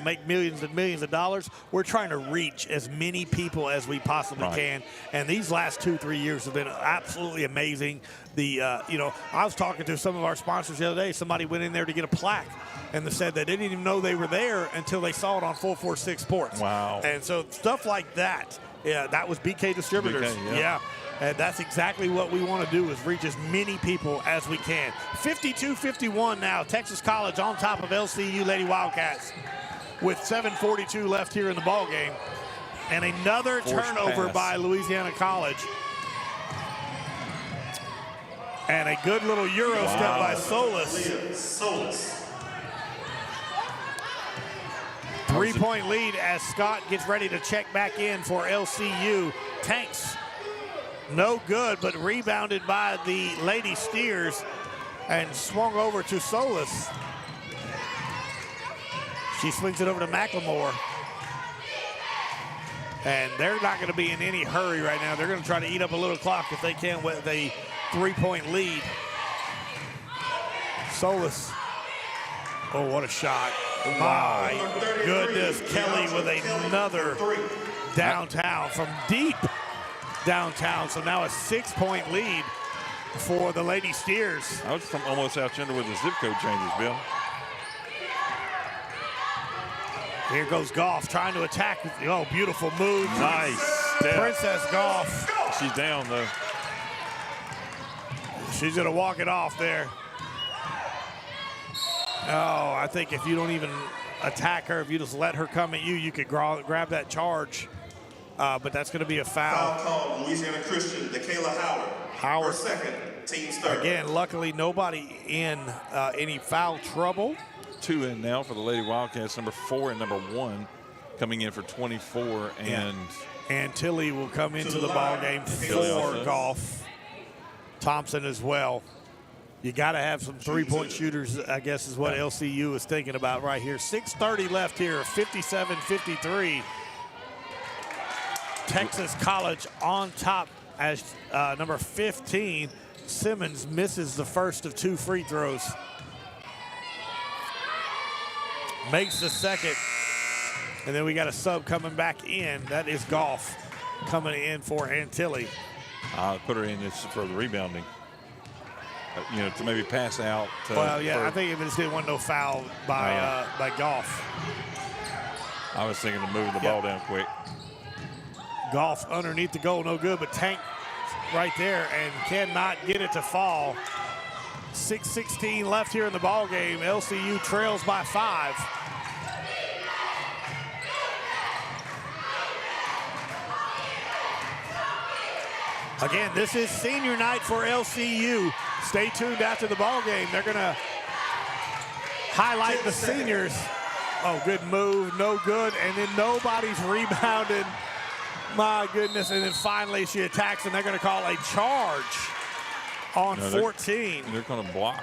make millions and millions of dollars. We're trying to reach as many people as we possibly can. And these last 2-3 years have been absolutely amazing. I was talking to some of our sponsors the other day. Somebody went in there to get a plaque, and they said they didn't even know they were there until they saw it on 446 Sports. Wow. And so stuff like that, that was BK Distributors. BK, And that's exactly what we want to do, is reach as many people as we can. 52-51 now. Texas College on top of LCU Lady Wildcats with 7:42 left here in the ball game. And another turnover by Louisiana College. And a good little Euro step by Solis. 3-point lead as Scott gets ready to check back in for LCU. Tanks, no good, but rebounded by the Lady Steers and swung over to Solis. She swings it over to McLemore. And they're not going to be in any hurry right now. They're going to try to eat up a little clock if they can with a 3-point lead. Solis. Oh, what a shot. My goodness. Kelly with another downtown from deep downtown. So now a 6-point lead for the Lady Steers. I was from almost out yonder with the zip code changes, Bill. Here goes Goff trying to attack. Oh, beautiful move. Nice step. Princess Goff. She's down, though. She's going to walk it off there. Oh, I think if you don't even attack her, if you just let her come at you, you could grab that charge. But that's going to be a foul. Foul called Louisiana Christian, Kayla Howard. Her second, team's third. Again, luckily nobody in any foul trouble. 2 in now for the Lady Wildcats, number 4 and number 1 coming in for 24. And Tilly will come into the ball game for Goff. Thompson as well. You got to have some three-point shooters, I guess, is what LCU is thinking about right here. 6:30 left here, 57-53. Texas College on top as number 15. Simmons misses the first of 2 free throws. Makes the second. And then we got a sub coming back in. That is Goff coming in for Antilli. I'll put her in just for the rebounding. To maybe pass out. Well, yeah, I think it just didn't want no foul by Goff. I was thinking of moving the ball down quick. Goff underneath the goal, no good, but Tank right there and cannot get it to fall. 6:16 left here in the ball game. LCU trails by 5. Again, this is senior night for LCU. Stay tuned after the ball game. They're going to highlight the seniors. Oh, good move, no good, and then nobody's rebounded. My goodness, and then finally she attacks, and they're going to call a charge on 14. They're going to block.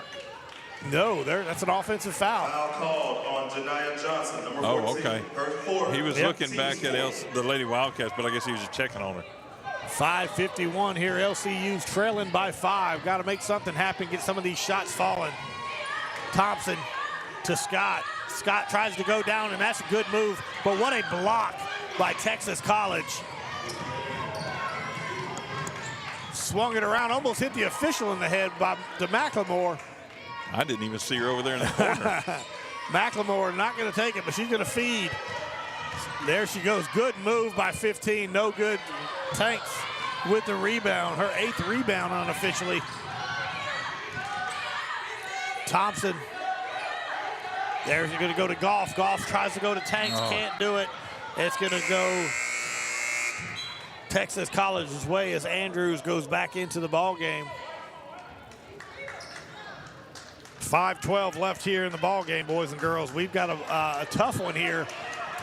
No, that's an offensive foul. Foul called on Janiyah Johnson, number 14. Oh, okay. He was looking back at the Lady Wildcats, but I guess he was just checking on her. 5:51 here. LCU's trailing by 5. Got to make something happen, get some of these shots falling. Thompson to Scott. Scott tries to go down, and that's a good move. But what a block by Texas College. Swung it around, almost hit the official in the head to McLemore. I didn't even see her over there in the corner. McLemore not going to take it, but she's going to feed. There she goes. Good move by 15. No good. Tanks with the rebound. Her 8th rebound unofficially. Thompson. There's going to go to Goff. Goff tries to go to Tanks. Can't do it. It's going to go Texas College's way as Andrews goes back into the ball game. 5:12 left here in the ball game, boys and girls. We've got a tough one here.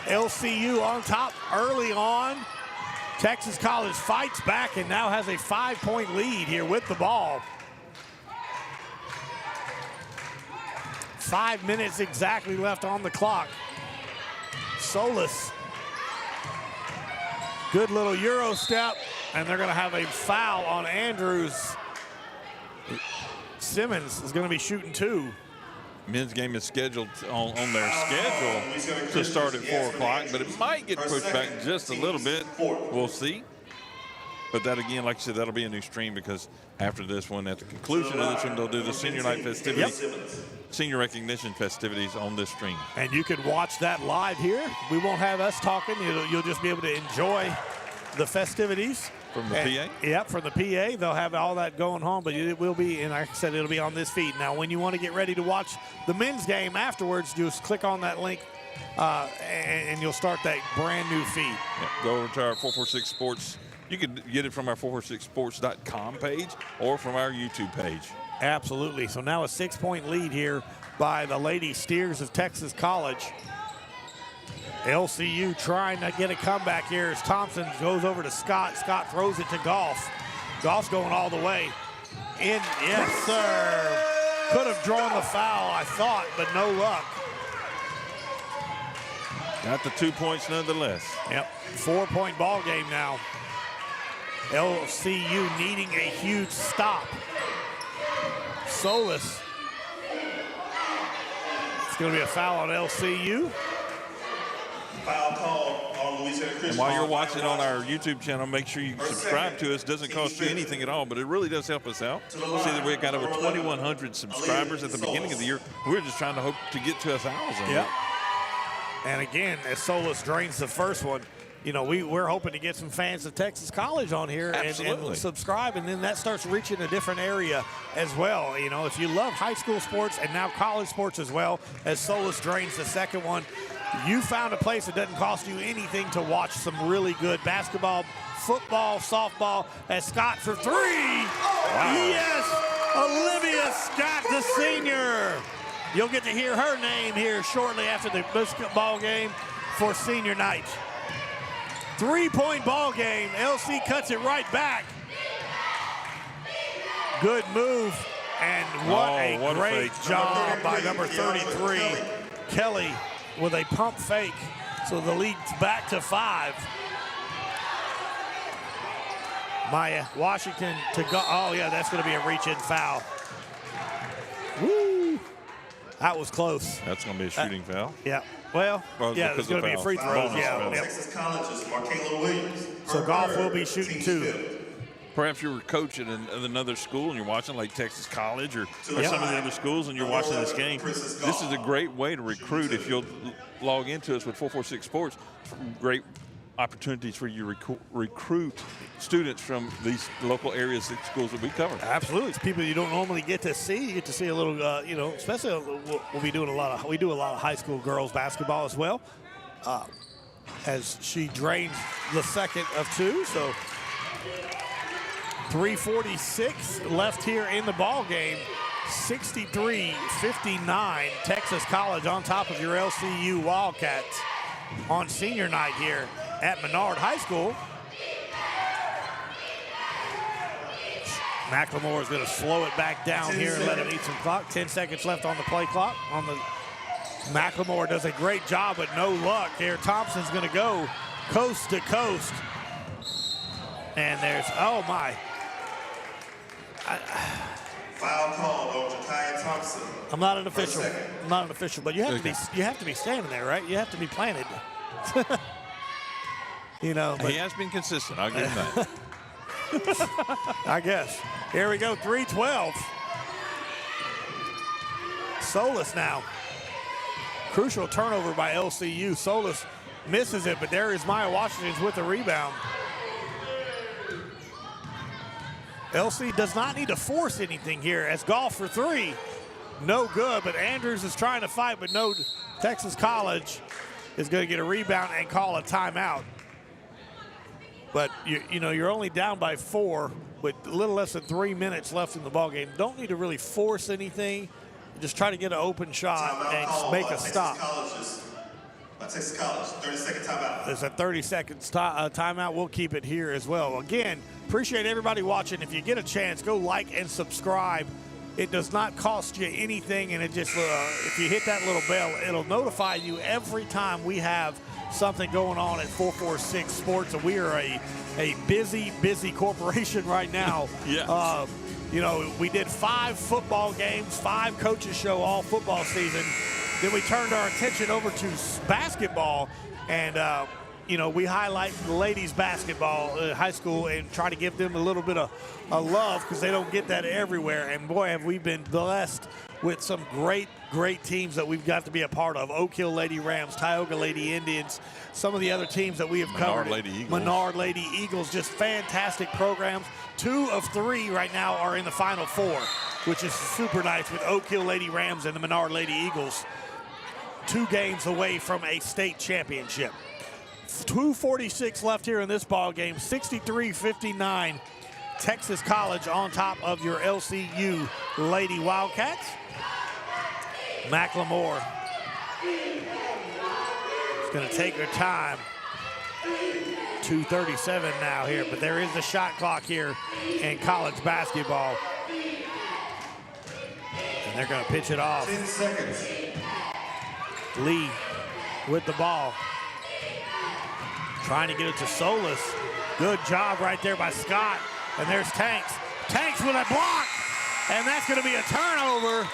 LCU on top early on. Texas College fights back and now has a 5-point lead here with the ball. 5 minutes exactly left on the clock. Solis. Good little Euro step, and they're going to have a foul on Andrews. Simmons is going to be shooting 2. Men's game is scheduled on their schedule to start at 4 o'clock, but it might get pushed back just a little bit. We'll see. But that, again, like I said, that'll be a new stream because after this one, at the conclusion of this one, they'll do the senior night festivities, senior recognition festivities on this stream. And you can watch that live here. We won't have us talking. You'll just be able to enjoy the festivities. From the PA? Yep, from the PA. They'll have all that going on, but it will be, and like I said, it'll be on this feed. Now, when you want to get ready to watch the men's game afterwards, just click on that link, and you'll start that brand new feed. Yep, go over to our 446 Sports. You can get it from our 446sports.com page or from our YouTube page. Absolutely. So now a 6-point lead here by the Lady Steers of Texas College. LCU trying to get a comeback here as Thompson goes over to Scott. Scott throws it to Goff. Goff's going all the way. In, yes, sir. Could have drawn the foul, I thought, but no luck. Got the 2 points nonetheless. Yep, 4-point ball game now. LCU needing a huge stop. Solis. It's going to be a foul on LCU. Foul call on Louisiana Christian. And while you're watching on our YouTube channel, make sure you subscribe to us. Doesn't cost you anything at all, but it really does help us out. See that we've got over 2,100 subscribers at the beginning of the year. We're just trying to hope to get to 1,000. Yep. And again, as Solis drains the first one, you know, we're hoping to get some fans of Texas College on here and subscribe, and then that starts reaching a different area as well. You know, if you love high school sports and now college sports as well, as Solis drains the second one, you found a place that doesn't cost you anything to watch some really good basketball, football, softball, as Scott for 3. Wow. Yes, Olivia Scott, the senior. You'll get to hear her name here shortly after the basketball game for senior night. 3-point ball game. LC cuts it right back. Good move And what a great fake. job by number 33, Kelly, with a pump fake. So the lead's back to 5. Maya Washington to go. Oh, yeah, that's going to be a reach-in foul. Woo! That was close. That's going to be a shooting foul. Yeah. Well, yeah, it's going to be a free throw. Yeah. Texas College's Markayla Williams. So Goff will be shooting 2. Perhaps you were coaching at another school and you're watching like Texas College or some of the other schools and you're watching this game. This is a great way to recruit if you'll log into us with 446 Sports. Great opportunities for you to recruit students from these local areas, schools that we cover. Absolutely. It's people you don't normally get to see. You get to see a little, especially we'll be doing we do a lot of high school girls basketball as well. As she drains the second of 2, so 3:46 left here in the ball game. 63-59, Texas College on top of your LCU Wildcats on senior night here at Menard High School. McLemore is going to slow it back down here and let him eat some clock. 10 seconds left on the play clock. McLemore does a great job, but no luck here. Thompson's going to go coast to coast. And there's, oh my. Foul call on Jakaya Thompson. I'm not an official. But you have to be standing there, right? You have to be planted. But he has been consistent. I'll give him that. I guess. Here we go, 3:12. Solis now. Crucial turnover by LCU. Solis misses it, but there is Maya Washington with the rebound. LC does not need to force anything here as Goff for 3. No good, but Andrews is trying to fight, but no. Texas College is going to get a rebound and call a timeout. But you're only down by 4 with a little less than 3 minutes left in the ballgame. Don't need to really force anything. Just try to get an open shot and make a stop. Texas College, 30-second timeout. There's a 30-second timeout. We'll keep it here as well. Again, appreciate everybody watching. If you get a chance, go like and subscribe. It does not cost you anything, and it just if you hit that little bell, it'll notify you every time we have something going on at 446 Sports. And we are a busy corporation right now. Yes. We did 5 football games, 5 coaches show all football season. Then we turned our attention over to basketball, and we highlight ladies basketball high school and try to give them a little bit of love because they don't get that everywhere. And boy, have we been blessed with some great teams that we've got to be a part of. Oak Hill Lady Rams, Tioga Lady Indians, some of the other teams that we have covered. Menard Lady Eagles, just fantastic programs. 2 of 3 right now are in the Final 4, which is super nice with Oak Hill Lady Rams and the Menard Lady Eagles. 2 games away from a state championship. 2:46 left here in this ball game. 63-59. Texas College on top of your LCU Lady Wildcats. McLemore is going to take her time. 2:37 now here, but there is a shot clock here in college basketball. And they're going to pitch it off. 10 seconds. Lee with the ball. Trying to get it to Solis. Good job right there by Scott. And there's Tanks. Tanks with a block. And that's going to be a turnover.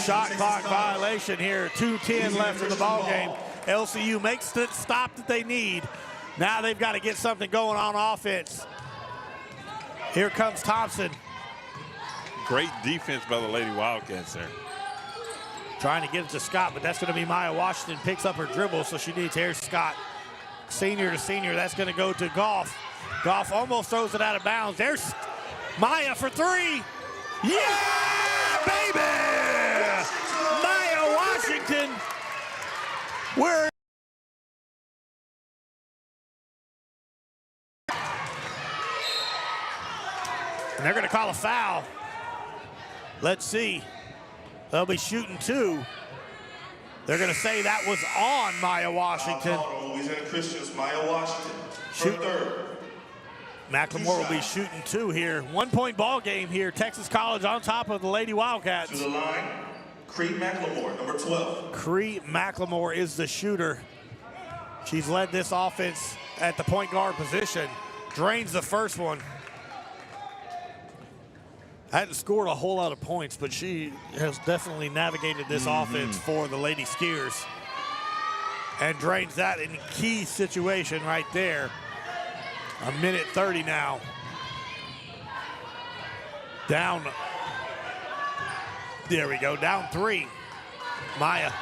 Shot clock violation here. 2:10 left in the ball game. LCU makes the stop that they need. Now they've got to get something going on offense. Here comes Thompson. Great defense by the Lady Wildcats there. Trying to get it to Scott, but that's going to be Maya Washington. Picks up her dribble, so she needs Harris Scott. Senior to senior, that's going to go to Goff. Goff almost throws it out of bounds. There's Maya for 3. Yeah, baby! Maya Washington. We're and they're going to call a foul. Let's see. They'll be shooting 2. They're going to say that was on Maya Washington. Louisiana Christians, Maya Washington. Shoot. Third. McLemore will be shooting 2 here. 1-point ball game here. Texas College on top of the Lady Wildcats. To the line, Cree McLemore, number 12. Cree McLemore is the shooter. She's led this offense at the point guard position. Drains the first one. Hadn't scored a whole lot of points, but she has definitely navigated this offense for the Lady Skiers. And drains that in a key situation right there. A minute 30 now. Down. There we go, down 3. Maya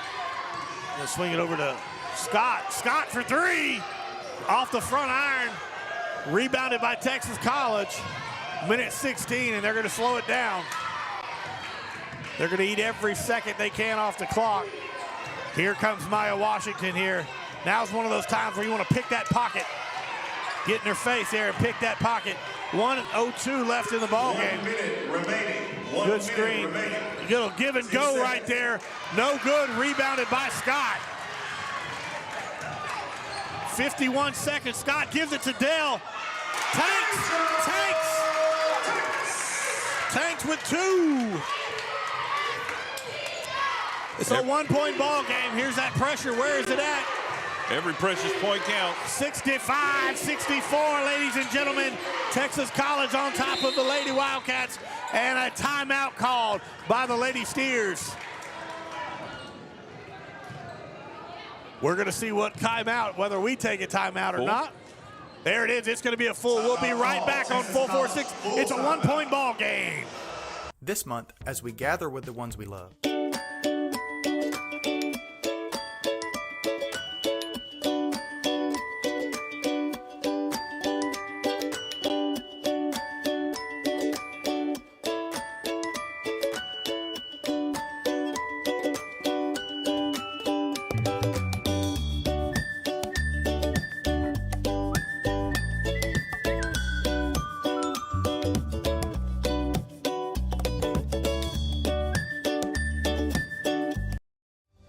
gonna swing it over to Scott. Scott for 3. Off the front iron. Rebounded by Texas College. Minute 16, and they're gonna slow it down. They're gonna eat every second they can off the clock. Here comes Maya Washington here. Now's one of those times where you wanna pick that pocket. Get in their face there and pick that pocket. 1:02 left in the ball game. 1 minute remaining. Good screen. Little give and go right there. No good. Rebounded by Scott. 51 seconds. Scott gives it to Dell. Tanks. Tanks with 2. It's a 1-point ball game. Here's that pressure. Where is it at? Every precious point counts. 65-64, ladies and gentlemen. Texas College on top of the Lady Wildcats, and a timeout called by the Lady Steers. We're going to see what timeout, whether we take a timeout or not. There it is. It's going to be a full. We'll be right back on 446. It's a 1-point ball game. This month, as we gather with the ones we love.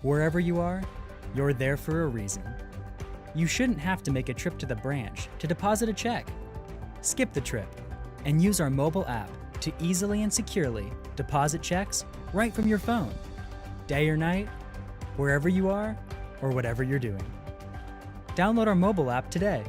Wherever you are, you're there for a reason. You shouldn't have to make a trip to the branch to deposit a check. Skip the trip and use our mobile app to easily and securely deposit checks right from your phone. Day or night, wherever you are, or whatever you're doing. Download our mobile app today.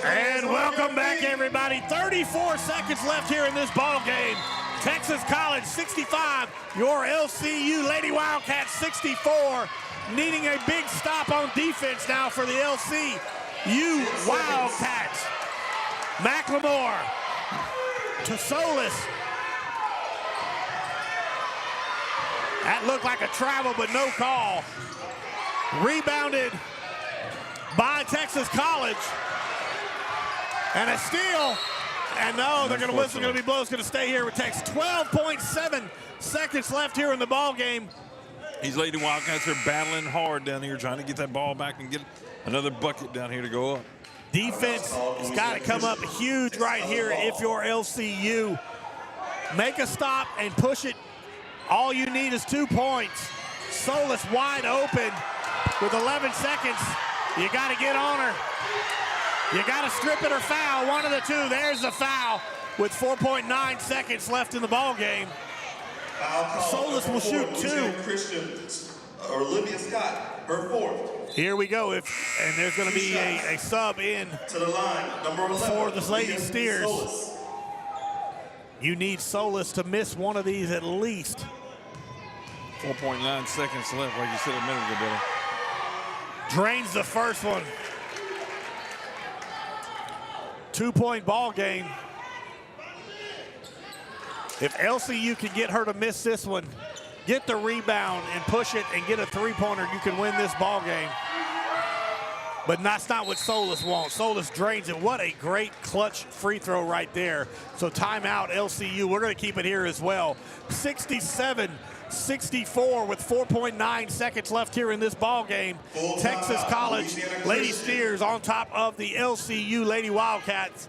And welcome back, everybody. 34 seconds left here in this ball game. Texas College 65, your LCU Lady Wildcats 64. Needing a big stop on defense now for the LCU Wildcats. McLemore to Solis. That looked like a travel, but no call. Rebounded by Texas College. And a steal. And no, they're going to whistle, going to be blown. It's going to stay here with Texas. 12.7 seconds left here in the ball game. These Lady Wildcats are battling hard down here, trying to get that ball back and get another bucket down here to go up. Defense has got to come up huge right here if you're LCU. Make a stop and push it. All you need is 2 points. Solis wide open with 11 seconds. You got to get on her. You got to strip it or foul, one of the two. There's the foul with 4.9 seconds left in the ball game. Solis will shoot 2. Christian, Olivia Scott, her 4th. Here we go. And there's going to be a sub in to the line, number 11, for the Lady Steers. Solis. You need Solis to miss one of these at least. 4.9 seconds left, like you said a minute ago, Billy. Drains the first one. 2-point ball game. If LCU can get her to miss this one, get the rebound and push it and get a 3-pointer, you can win this ball game. But that's not what Solis wants. Solis drains it. What a great clutch free throw right there. So timeout, LCU. We're going to keep it here as well. 67-64 with 4.9 seconds left here in this ball game. Texas College Lady Steers on top of the LCU Lady Wildcats.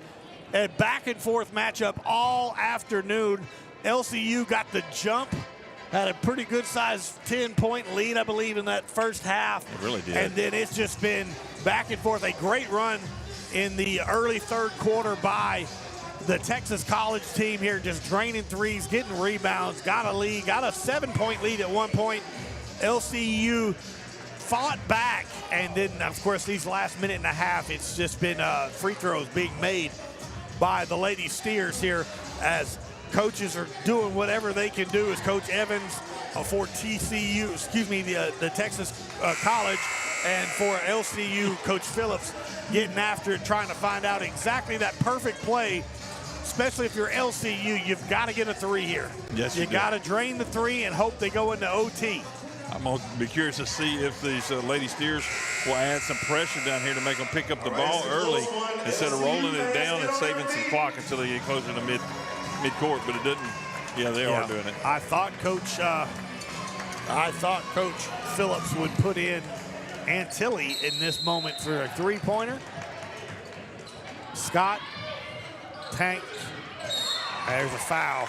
A back and forth matchup all afternoon. LCU got the jump, had a pretty good size 10-point lead, I believe, in that first half. It really did. And then it's just been back and forth. A great run in the early third quarter by the Texas College team here, just draining threes, getting rebounds, got a lead, got a 7-point lead at one point. LCU fought back, and then, of course, these last minute and a half, it's just been free throws being made by the Lady Steers here as coaches are doing whatever they can do. As Coach Evans for TCU, the Texas College, and for LCU, Coach Phillips getting after it, trying to find out exactly that perfect play. Especially if you're LCU, you've got to get a three here. Yes, you got to drain the three and hope they go into OT. I'm going to be curious to see if these Lady Steers will add some pressure down here to make them pick up the ball early instead of rolling it down and saving some clock until they get closer to mid-court. But it doesn't. Yeah, they are doing it. I thought Coach Phillips would put in Antilli in this moment for a three-pointer. Scott, Tank. There's a foul.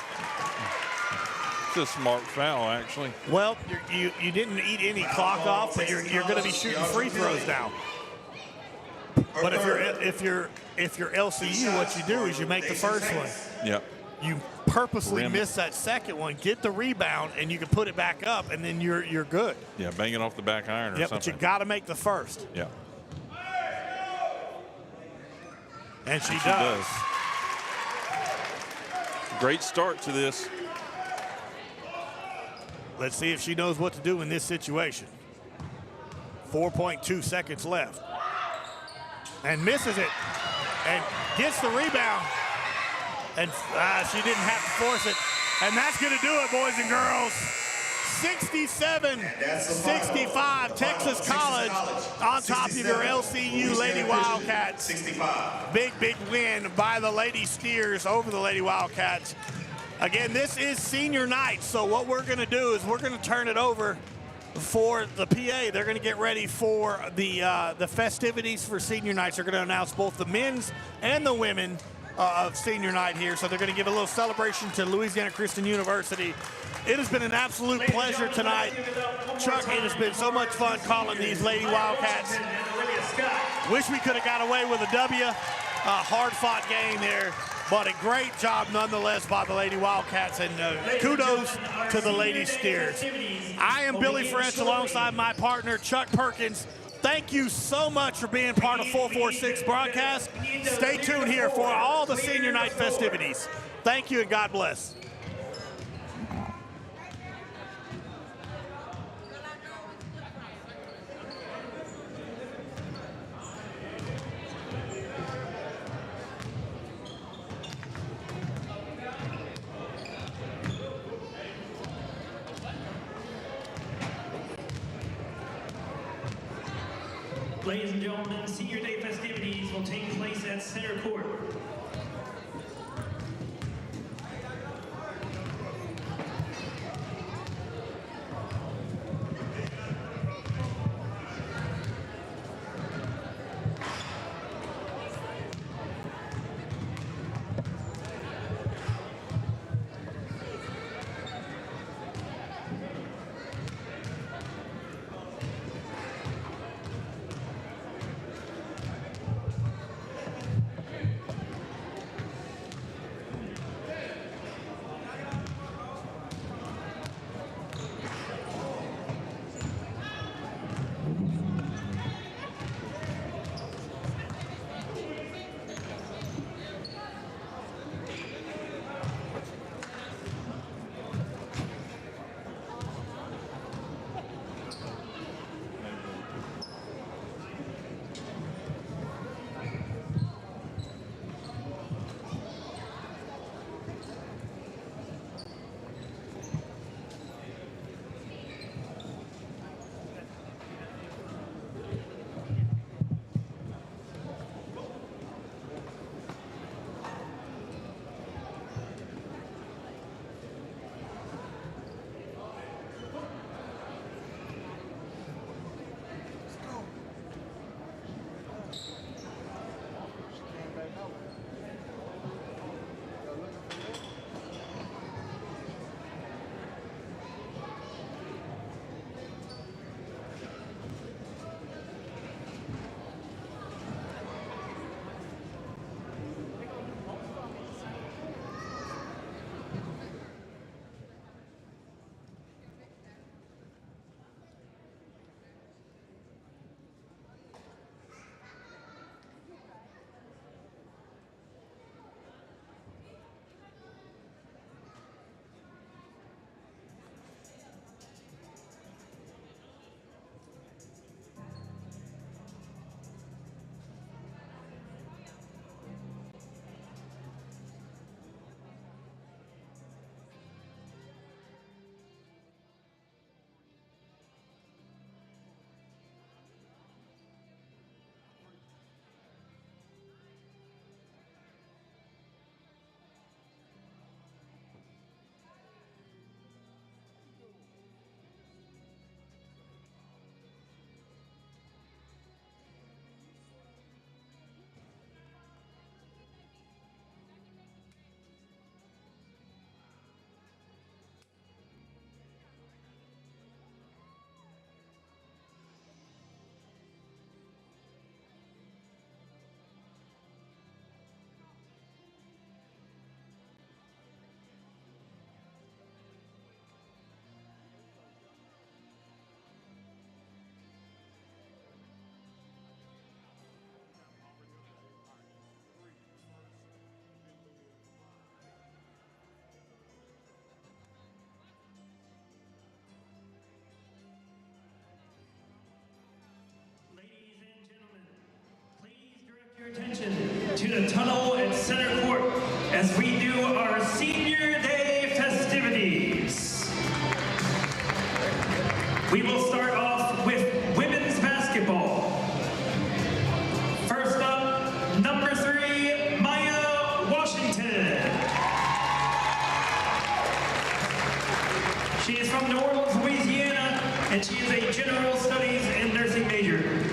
It's a smart foul, actually. Well, you didn't eat any clock off, but you're going to be shooting free throws now. But if you're LCU, what you do is you make the first one. Yeah. You purposely miss that second one, get the rebound, and you can put it back up, and then you're good. Yeah, bang it off the back iron or something. But you got to make the first. Yeah. And she does. Great start to this. Let's see if she knows what to do in this situation. 4.2 seconds left. And misses it. And gets the rebound. And she didn't have to force it. And that's going to do it, boys and girls. 67-65, Texas College on top of your LCU Lady Wildcats. 65. Big win by the Lady Steers over the Lady Wildcats. Again, this is senior night, so what we're going to do is we're going to turn it over for the PA. They're going to get ready for the festivities for senior nights. They're going to announce both the men's and the women of senior night here. So they're going to give a little celebration to Louisiana Christian University. It has been an absolute pleasure tonight. Chuck, it has been so much fun calling these Lady Wildcats. Wish we could have got away with a W. Hard-fought game there, but a great job nonetheless by the Lady Wildcats, and kudos to the Lady Steers. I am Billy French alongside my partner, Chuck Perkins. Thank you so much for being part of 446 broadcast. Stay tuned here for all the senior night festivities. Thank you and God bless. Ladies and gentlemen, senior day festivities will take place at Center Court. to the tunnel at center court as we do our Senior Day festivities. We will start off with women's basketball. First up, number 3, Maya Washington. She is from New Orleans, Louisiana, and she is a general studies and nursing major.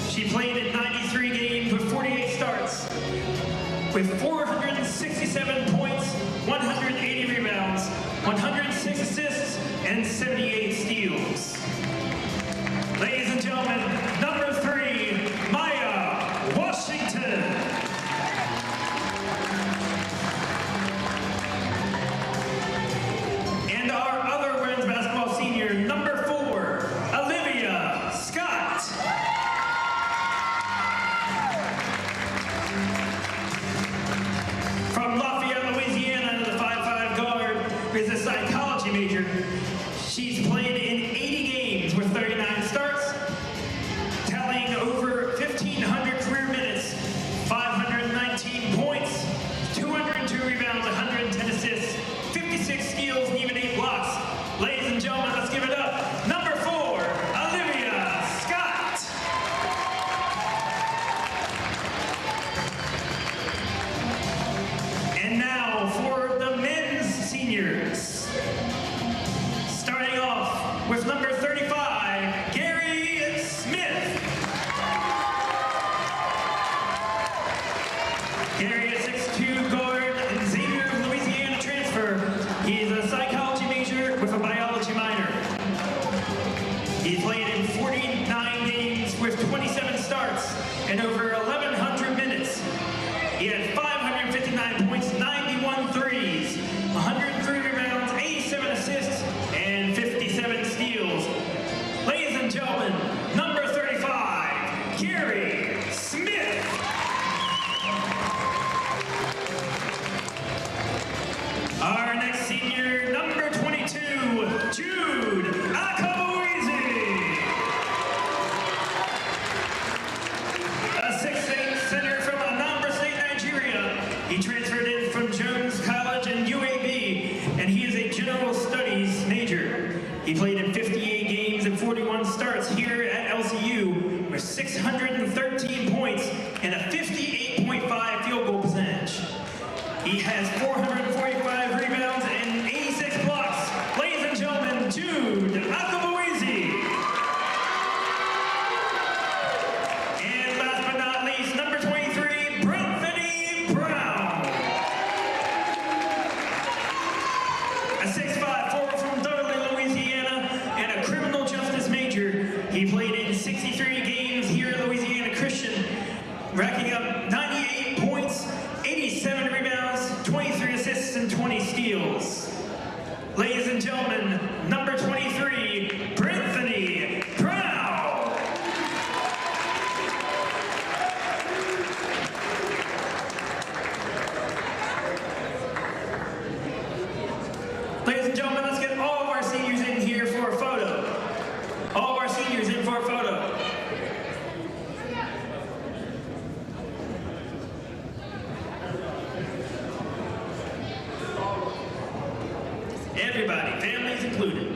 She played in 93 games with 48 starts, with 467 points, 180 rebounds, 106 assists, and 78 steals. Ladies and gentlemen, number 3, Maya Washington. And our other women's basketball senior, number 4, Olivia Scott. From Lafayette, Louisiana, the 5'5" guard, who is a psychology major. She's played in 80 games with 39 starts, tallying over 1,500 career minutes, 519 points, 202 rebounds, 110 assists, 56 steals, and even 8 blocks. Ladies and gentlemen, let's give it up. Number 4, Olivia Scott. And now for the men's seniors. Starting off with number 35, Gary Smith. Gary is 6'2" guard and Xavier, Louisiana transfer. He is a psychology major with a biology minor. He played in 49 games with 27 starts and over 1,100 minutes. He had 559 points, 91 threes, 103 rebounds, 87 assists, and 57 steals. Ladies and gentlemen, number 35, Gary Smith. Our next senior, number 22, Jude Akabuizi. A 6'8" center from Anambra State, Nigeria. He transferred in from Jones College and UAB, and he is a general studies major. He played in 58 games and 41 starts here at LCU with 613 points and a 58.5 field goal percentage. He has 445 rebounds and 86 blocks. Ladies and gentlemen, Jude Akabuizi. And last but not least, number 23, Bethany Brown. A 6'5" forward from Dudley, Louisiana, and a criminal justice major. He played in 63 games here at Louisiana Christian, racking up 98 points, 87 rebounds, 23 assists, and 20 steals. Ladies and gentlemen, number 23, Bethany Brown. Ladies and gentlemen, let's get all of our seniors in here for a photo. All of our seniors in for a photo. Everybody, families included.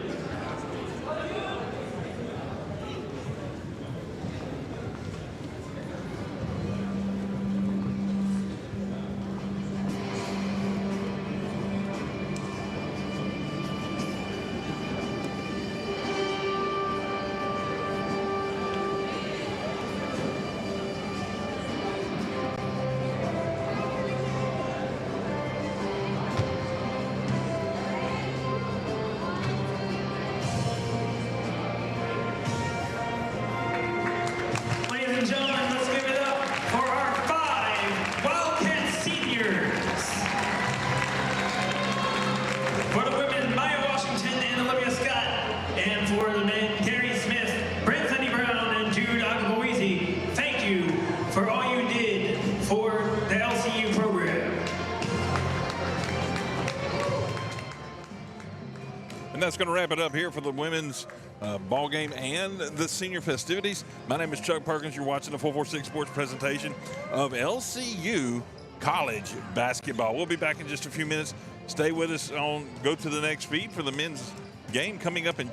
And that's going to wrap it up here for the women's ball game and the senior festivities. My name is Chuck Perkins. You're watching the 446 Sports presentation of LCU college basketball. We'll be back in just a few minutes. Stay with us go to the next feed for the men's game coming up in